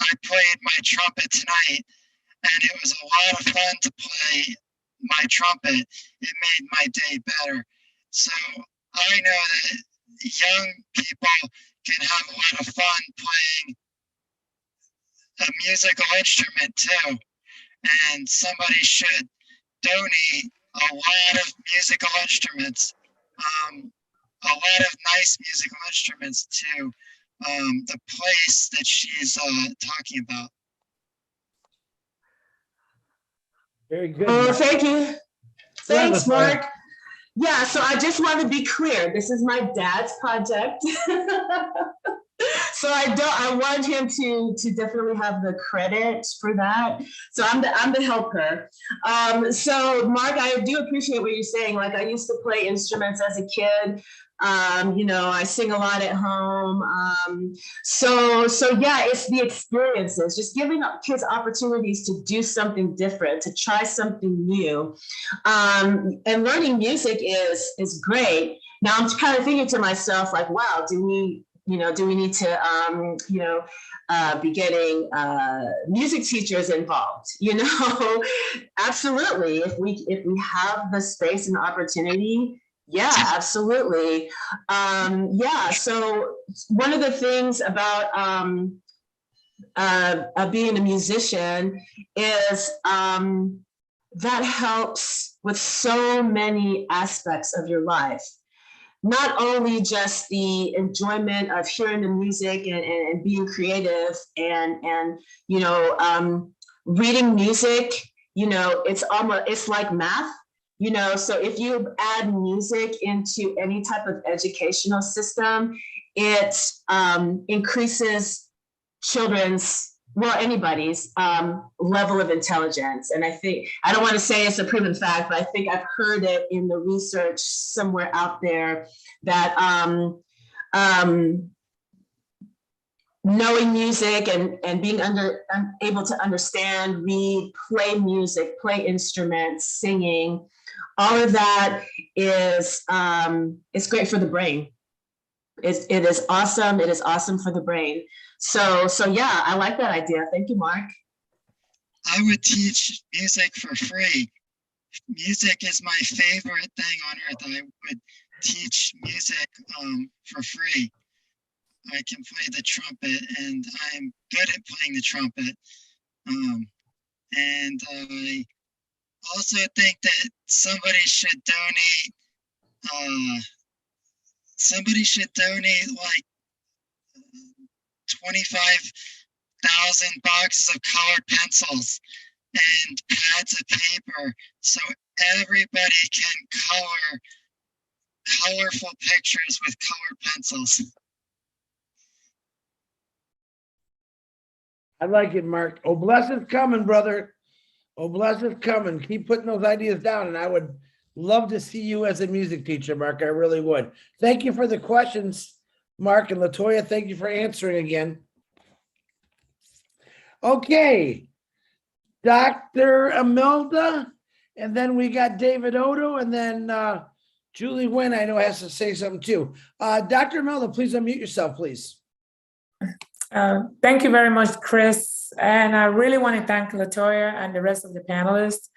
I played my trumpet tonight, and it was a lot of fun to play my trumpet. It made my day better. So I know that young people can have a lot of fun playing a musical instrument too. And somebody should donate a lot of musical instruments, a lot of nice musical instruments to the place that she's talking about. Very good. Oh, Mark. thank you. Thanks, Latoya. Mark. Yeah, so I just want to be clear. This is my dad's project. So I want him to definitely have the credit for that. So I'm the helper. So Mark, I do appreciate what you're saying. Like I used to play instruments as a kid. I sing a lot at home. So yeah, it's the experiences, just giving kids opportunities to do something different, to try something new. And learning music is great. Now I'm kind of thinking to myself, like, wow, do we need to, be getting music teachers involved? Absolutely. If we have the space and opportunity, yeah, absolutely. Yeah. So one of the things about being a musician is that helps with so many aspects of your life. not only just the enjoyment of hearing the music and being creative and reading music, it's like math, so if you add music into any type of educational system, it increases anybody's level of intelligence. And I don't want to say it's a proven fact, but I think I've heard it in the research somewhere out there that knowing music and being able to understand, read, play music, play instruments, singing, all of that is great for the brain. It is awesome. It is awesome for the brain. So yeah, I like that idea. Thank you, Mark. I would teach music for free. Music is my favorite thing on earth. I would teach music for free. I can play the trumpet, and I'm good at playing the trumpet. And I also think that somebody should donate like 25,000 boxes of colored pencils and pads of paper so everybody can color colorful pictures with colored pencils. I like it, Mark. Oh, bless is coming, brother. Oh, bless is coming. Keep putting those ideas down, and I would love to see you as a music teacher, Mark. I really would. Thank you for the questions, Mark, and Latoya. Thank you for answering again. Okay, Dr. Imelda, and then we got David Odo, and then Julie Nguyen, I know, has to say something too. Dr. Imelda, please unmute yourself, please. Thank you very much, Chris. And I really want to thank Latoya and the rest of the panelists.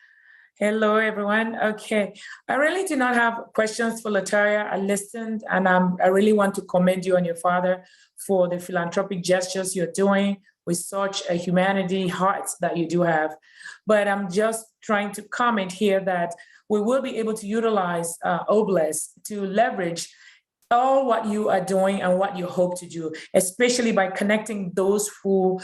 Hello, everyone. Okay, I really do not have questions for Latoya. I listened, and I really want to commend you and your father for the philanthropic gestures you're doing with such a humanity heart that you do have. But I'm just trying to comment here that we will be able to utilize OBLES to leverage all what you are doing and what you hope to do, especially by connecting those who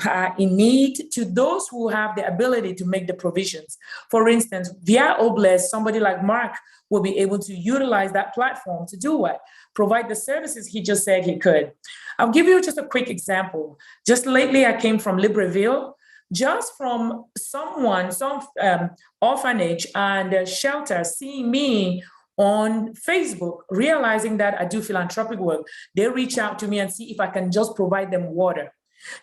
are in need to those who have the ability to make the provisions. For instance, via OBLES, somebody like Mark will be able to utilize that platform to do what? Provide the services he just said he could. I'll give you just a quick example. Just lately, I came from Libreville, just from some orphanage and shelter seeing me on Facebook, realizing that I do philanthropic work. They reach out to me and see if I can just provide them water.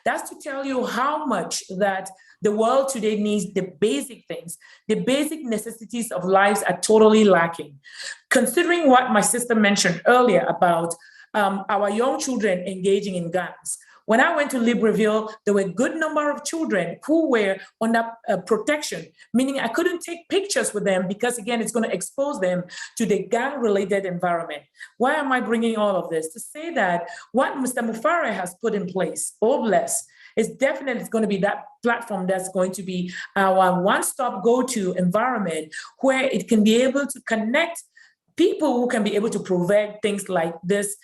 That's to tell you how much that the world today needs the basic things. The basic necessities of lives are totally lacking. Considering what my sister mentioned earlier about our young children engaging in guns. When I went to Libreville, there were a good number of children who were under protection, meaning I couldn't take pictures with them because, again, it's going to expose them to the gang-related environment. Why am I bringing all of this? To say that what Mr. Mufare has put in place, OBLES, is definitely going to be that platform that's going to be our one-stop go-to environment where it can be able to connect people who can be able to provide things like this,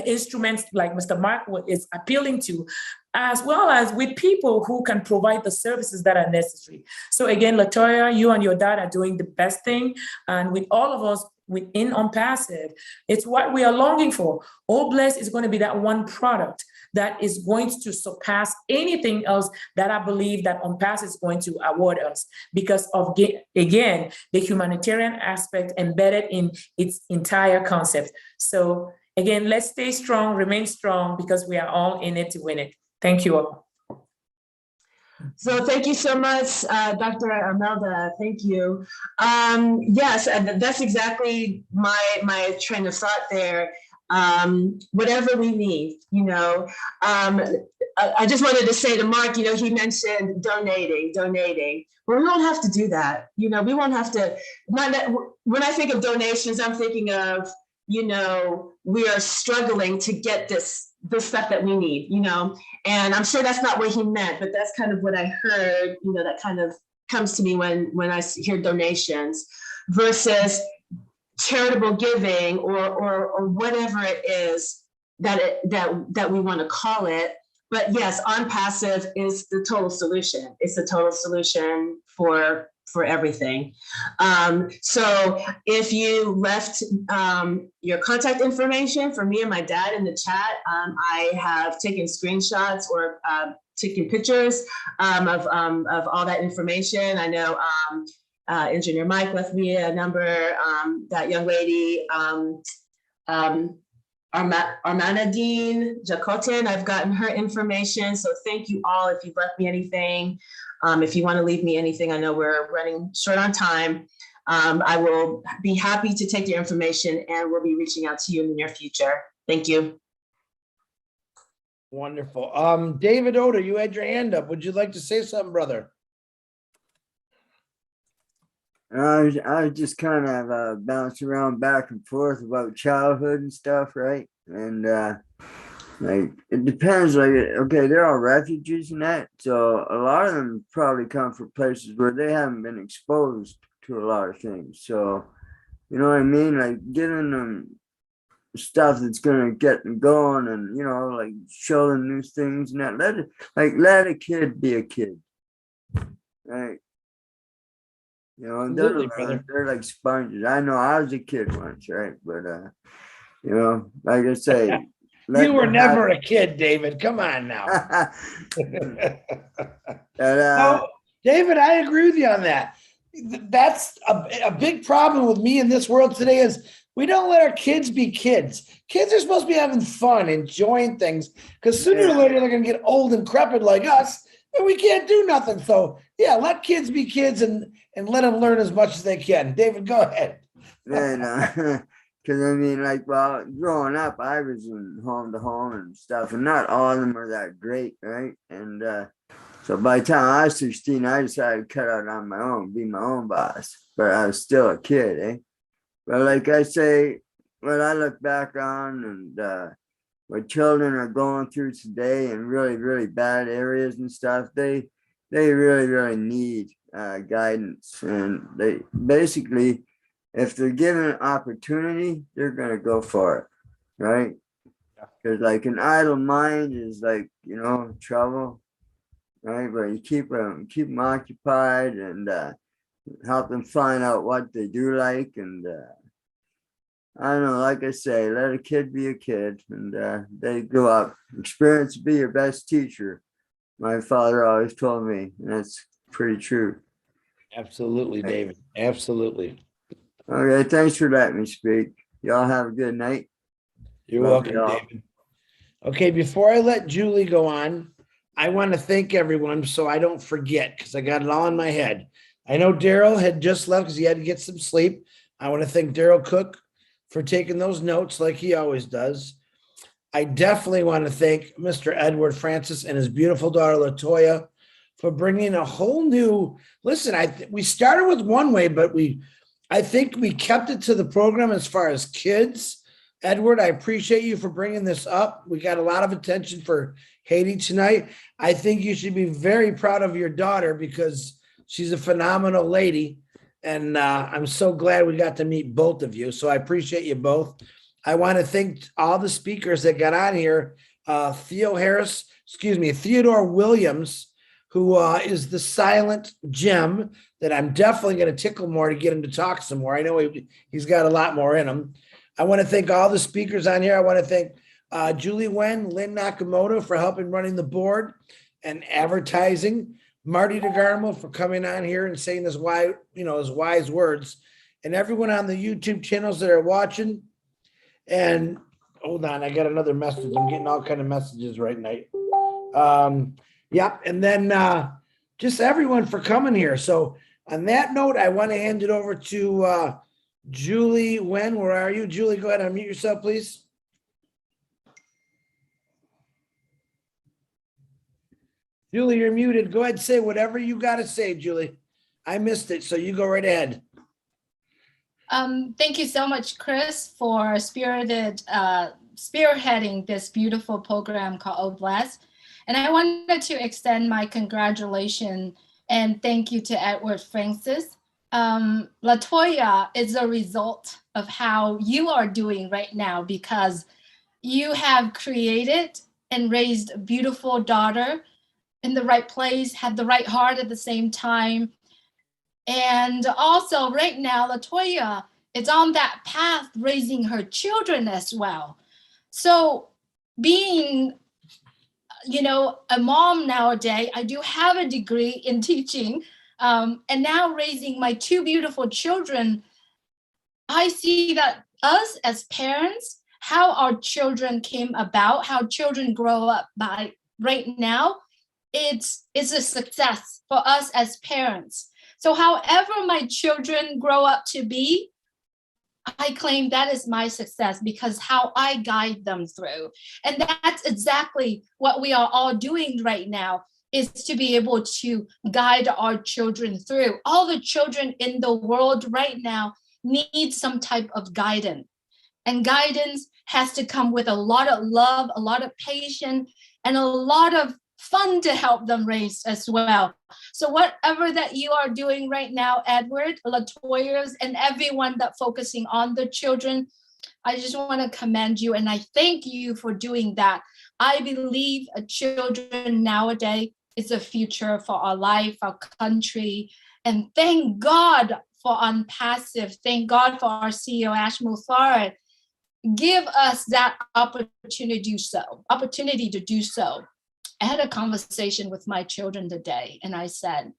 instruments like Mr. Mark is appealing to, as well as with people who can provide the services that are necessary. So again, Latoya, you and your dad are doing the best thing. And with all of us within OnPassive, it's what we are longing for. OBLES is going to be that one product that is going to surpass anything else that I believe that OnPassive is going to award us because of, again, the humanitarian aspect embedded in its entire concept. So again, let's stay strong, remain strong, because we are all in it to win it. Thank you all. So thank you so much, Dr. Imelda. Thank you. Yes, and that's exactly my train of thought there. Whatever we need, I just wanted to say to Mark, he mentioned donating. Well, we don't have to do that. We won't have to, when I think of donations, I'm thinking of, we are struggling to get this stuff that we need, and I'm sure that's not what he meant, but that's kind of what I heard, that kind of comes to me when I hear donations versus charitable giving or whatever it is that we want to call it. But yes, OnPassive is the total solution. It's the total solution for everything. So if you left your contact information for me and my dad in the chat, I have taken screenshots or taken pictures of all that information. I know Engineer Mike left me a number, that young lady, Armanadine Jacotin, I've gotten her information. So thank you all if you've left me anything. If you want to leave me anything, I know we're running short on time. I will be happy to take your information and we'll be reaching out to you in the near future. Thank you. Wonderful. David Oda, you had your hand up. Would you like to say something, brother? I was just kind of bouncing around back and forth about childhood and stuff, right? And like it depends. Like, okay, they're all refugees and that, so a lot of them probably come from places where they haven't been exposed to a lot of things. So, you know what I mean? Like giving them stuff that's gonna get them going, and you know, like show them new things and that. Let a kid be a kid, right? You know, and they're like sponges. I know I was a kid once, right? But you know, like I say, you were never a kid, David. Come on now. No, David, I agree with you on that. That's a big problem with me in this world today is we don't let our kids be kids. Kids are supposed to be having fun, enjoying things, because sooner or later they're going to get old and crepit like us, and we can't do nothing. So yeah, let kids be kids and let them learn as much as they can. David, go ahead. Yeah, because I mean, like, well, growing up, I was in home to home and stuff, and not all of them are that great, right? And so by the time I was 16, I decided to cut out on my own, be my own boss. But I was still a kid, eh? But like I say, what I look back on and what children are going through today in really, really bad areas and stuff, they really, really need guidance. And they basically, if they're given an opportunity, they're gonna go for it, right? Because like an idle mind is like, you know, trouble, right? But you keep them occupied and help them find out what they do like. And I don't know, like I say, let a kid be a kid, and they grow up. Experience be your best teacher. My father always told me, and that's pretty true. Absolutely, David. Absolutely. Okay, thanks for letting me speak. Y'all have a good night. You're Love welcome, y'all. David. Okay, before I let Julie go on, I want to thank everyone so I don't forget, because I got it all in my head. I know Daryl had just left because he had to get some sleep. I want to thank Daryl Cook for taking those notes like he always does. I definitely want to thank Mr. Edward Francis and his beautiful daughter, LaToya, for bringing a whole new, listen, we started with one way, but I think we kept it to the program as far as kids. Edward, I appreciate you for bringing this up. We got a lot of attention for Haiti tonight. I think you should be very proud of your daughter because she's a phenomenal lady. And I'm so glad we got to meet both of you. So I appreciate you both. I want to thank all the speakers that got on here. Theodore Williams, who is the silent gem that I'm definitely going to tickle more to get him to talk some more. I know he's got a lot more in him. I want to thank all the speakers on here. I want to thank Julie Wen, Lynn Nakamoto for helping running the board and advertising. Marty DeGarmo for coming on here and saying his wise words, and everyone on the YouTube channels that are watching. And hold on, I got another message. I'm getting all kind of messages right now. Yeah, and then just everyone for coming here. So on that note, I want to hand it over to Julie Wen. Where are you, Julie? Go ahead, unmute yourself, please. Julie, you're muted. Go ahead, say whatever you got to say, Julie. I missed it, so you go right ahead. Thank you so much, Chris, for spearheading this beautiful program called OBLESS. And I wanted to extend my congratulations and thank you to Edward Francis. LaToya is a result of how you are doing right now, because you have created and raised a beautiful daughter in the right place, had the right heart at the same time. And also right now, LaToya is on that path raising her children as well. So being, you know, a mom nowadays, I do have a degree in teaching, and now raising my two beautiful children, I see that us as parents, how our children came about, how children grow up by right now, it's a success for us as parents. So however my children grow up to be, I claim that is my success, because how I guide them through. And that's exactly what we are all doing right now, is to be able to guide our children through. All the children in the world right now need some type of guidance. And guidance has to come with a lot of love, a lot of patience, and a lot of fun to help them raise as well. So whatever that you are doing right now, Edward, LaToya's, and everyone that focusing on the children, I just want to commend you, and I thank you for doing that. I believe children nowadays is the future for our life, our country, and thank God for Unpassive. Thank God for our CEO, Ash Mufarad. Give us that opportunity to do so. I had a conversation with my children today, and I said,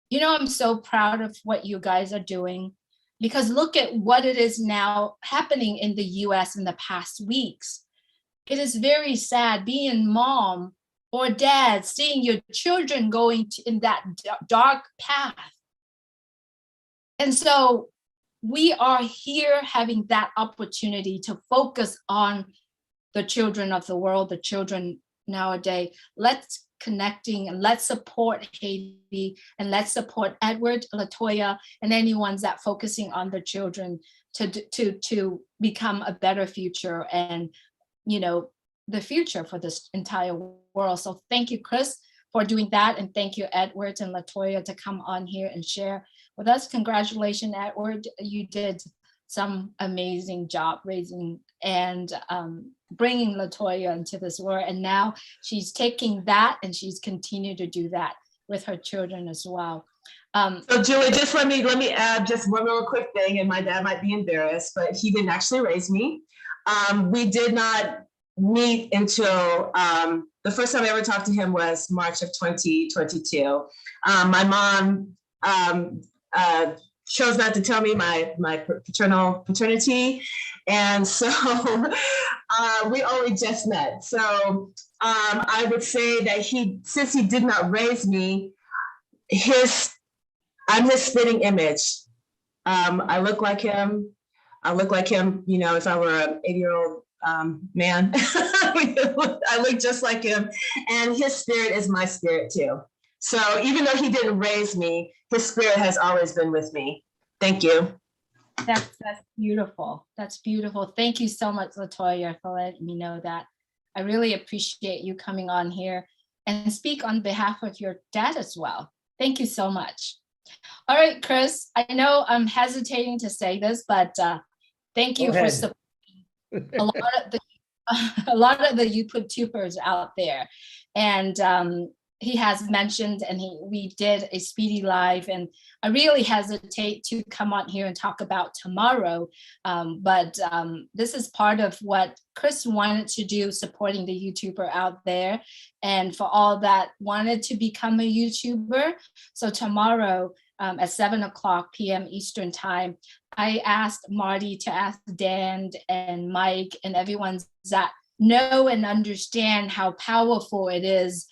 you know, I'm so proud of what you guys are doing, because look at what it is now happening in the US in the past weeks. It is very sad being mom or dad, seeing your children going in that dark path. And so we are here having that opportunity to focus on the children of the world, the children nowadays. Let's connecting and let's support Haiti, and let's support Edward, LaToya, and anyone that focusing on the children to become a better future, and you know, the future for this entire world. So thank you, Chris, for doing that, and thank you, Edward and LaToya, to come on here and share with us. Congratulations, Edward. You did some amazing job raising and bringing LaToya into this world. And now she's taking that and she's continued to do that with her children as well. So Julie, just let me add just one little quick thing, and my dad might be embarrassed, but he didn't actually raise me. We did not meet until the first time I ever talked to him was March of 2022. My mom chose not to tell me my paternity. And so we only just met. So I would say that since he did not raise me, I'm his spitting image. I look like him. You know, if I were an 80-year-old man, I look just like him. And his spirit is my spirit too. So even though he didn't raise me, his spirit has always been with me. Thank you. That's beautiful. That's beautiful. Thank you so much, LaToya, for letting me know that. I really appreciate you coming on here and speak on behalf of your dad as well. Thank you so much. All right, Chris, I know I'm hesitating to say this, but thank you for supporting a lot of the YouTubers out there. And he has mentioned, and we did a speedy live, and I really hesitate to come on here and talk about tomorrow, but this is part of what Chris wanted to do, supporting the YouTuber out there, and for all that wanted to become a YouTuber. So tomorrow at 7:00 p.m. Eastern time, I asked Marty to ask Dan and Mike and everyone that know and understand how powerful it is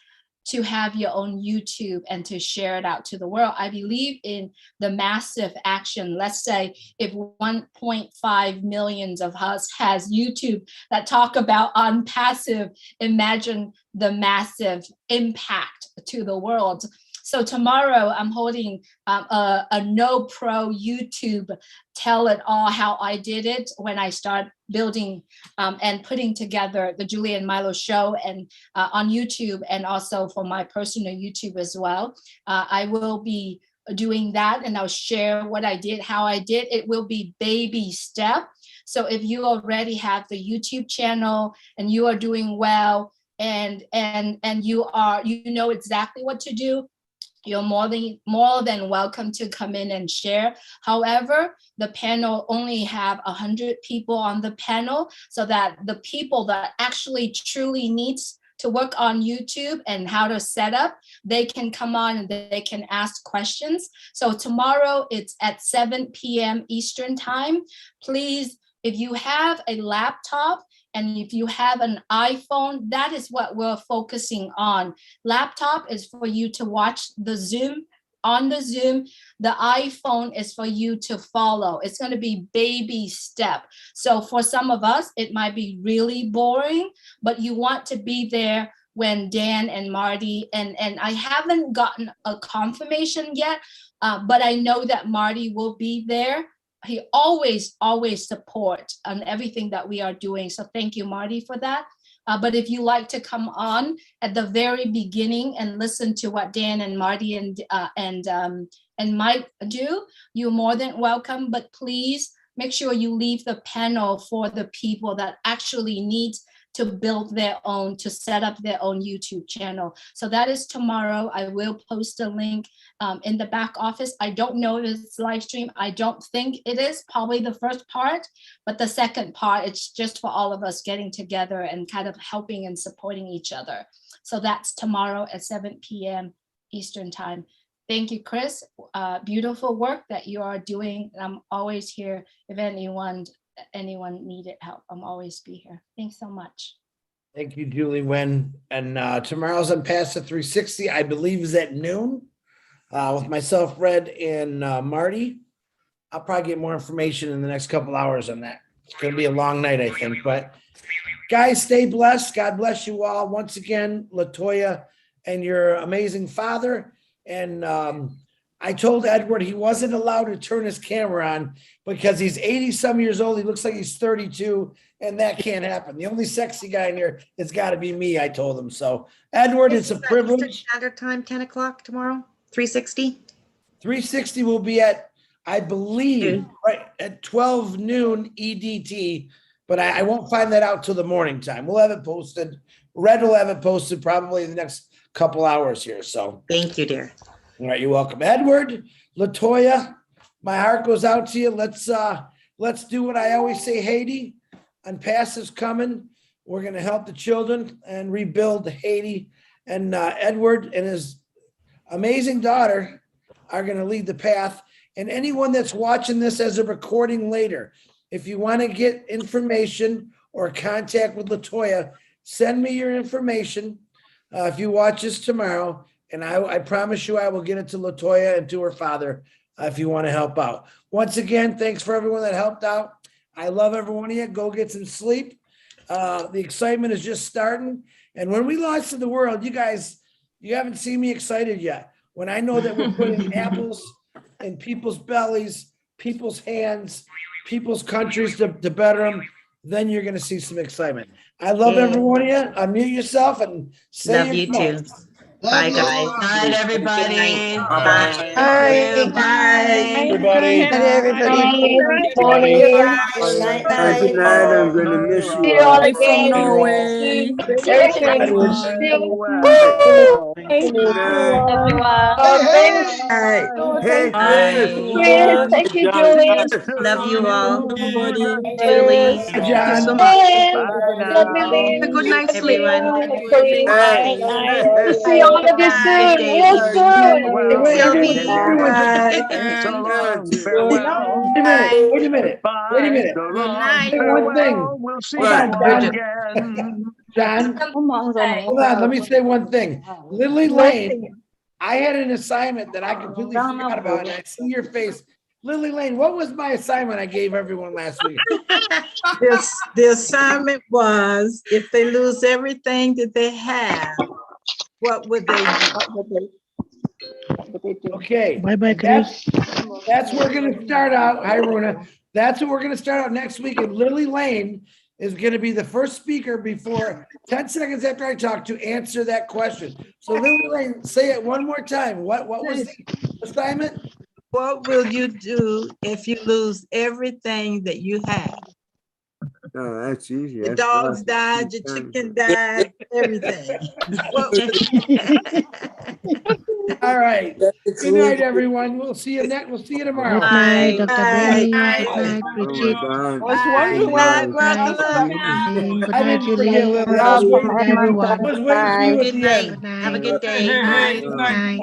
to have your own YouTube and to share it out to the world. I believe in the massive action. Let's say if 1.5 million of us has YouTube that talk about Unpassive, imagine the massive impact to the world. So tomorrow I'm holding a no pro YouTube tell it all how I did it when I start building and putting together the Julie and Milo show, and on YouTube, and also for my personal YouTube as well. I will be doing that, and I'll share what I did, how I did. It will be baby step. So if you already have the YouTube channel and you are doing well, and you know exactly what to do, you're more than welcome to come in and share. However, the panel only have 100 people on the panel, so that the people that actually truly needs to work on YouTube and how to set up, they can come on and they can ask questions. So tomorrow it's at 7 p.m. Eastern time. Please, if you have a laptop and if you have an iPhone, that is what we're focusing on. Laptop is for you to watch the Zoom. On the Zoom, the iPhone is for you to follow. It's going to be baby step. So for some of us, it might be really boring, but you want to be there when Dan and Marty, and I haven't gotten a confirmation yet, but I know that Marty will be there. He always support on everything that we are doing. So thank you, Marty, for that. But if you like to come on at the very beginning and listen to what Dan and Marty and Mike do, you're more than welcome. But please make sure you leave the panel for the people that actually need to build their own, to set up their own YouTube channel. So that is tomorrow. I will post a link in the back office. I don't know if it's live stream. I don't think it is, probably the first part, but the second part, it's just for all of us getting together and kind of helping and supporting each other. So that's tomorrow at 7 p.m. Eastern time. Thank you, Chris. Beautiful work that you are doing. I'm always here if anyone needed help. I'm always be here. Thanks so much. Thank you, Julie Nguyen. And tomorrow's on Past the 360, I believe is at noon with myself, Red, and Marty. I'll probably get more information in the next couple hours on that. It's going to be a long night, I think. But guys, stay blessed. God bless you all. Once again, LaToya and your amazing father. And I told Edward he wasn't allowed to turn his camera on because he's 80 some years old. He looks like he's 32, and that can't happen. The only sexy guy in here has got to be me, I told him. So, Edward, it's a privilege. Standard time, 10 o'clock tomorrow, 360? 360 will be at, I believe, right at 12 noon EDT, but I won't find that out till the morning time. We'll have it posted. Red will have it posted probably in the next couple hours here. So thank you, dear. All right, you're welcome. Edward, LaToya, my heart goes out to you. Let's do what I always say, Haiti. UnPassed is coming. We're going to help the children and rebuild Haiti. And Edward and his amazing daughter are going to lead the path. And anyone that's watching this as a recording later, if you want to get information or contact with LaToya, send me your information if you watch this tomorrow. And I promise you I will get it to LaToya and to her father if you want to help out. Once again, thanks for everyone that helped out. I love every one of you. Go get some sleep. The excitement is just starting. And when we launch to the world, you guys, you haven't seen me excited yet. When I know that we're putting apples in people's bellies, people's hands, people's countries to better them, then you're going to see some excitement. I love every one of you. Unmute yourself and say love you too. Bye, guys. Good night, everybody. Bye. Bye. Bye. Everybody. Everybody. Good night, I'm gonna miss you. See you all again. Hey, Chris, thank you, Julie. Love you all. Julie. Thank you so much. Good night, everyone. See all of you soon. Real soon. Sylvie. Wait a minute. Good night. One thing. Hold on, John. Hold on. Let me say one thing. Lily Lane, I had an assignment that I completely forgot about, and I see your face. Lily Lane, what was my assignment I gave everyone last week? The assignment was, if they lose everything that they have, what would they do? Okay. Bye-bye, Chris. That's where we're going to start out. Hi, Runa. That's what we're going to start out next week. And Lily Lane is going to be the first speaker before 10 seconds after I talk to answer that question. So Lily Lane, say it one more time. What was the assignment? What will you do if you lose everything that you have? Oh, that's easy. The That's dogs fast. died, your chicken died, everything. All right. Good night, everyone. We'll see you next. We'll see you tomorrow. Good night, Dr. Benny. Bye. Good night, Bridget. Was Good night, brother. Good I night, didn't Julie. forget Lily. I was waiting for you. Everyone. I was waiting for you at Good the night. end. Have a good day. Good night.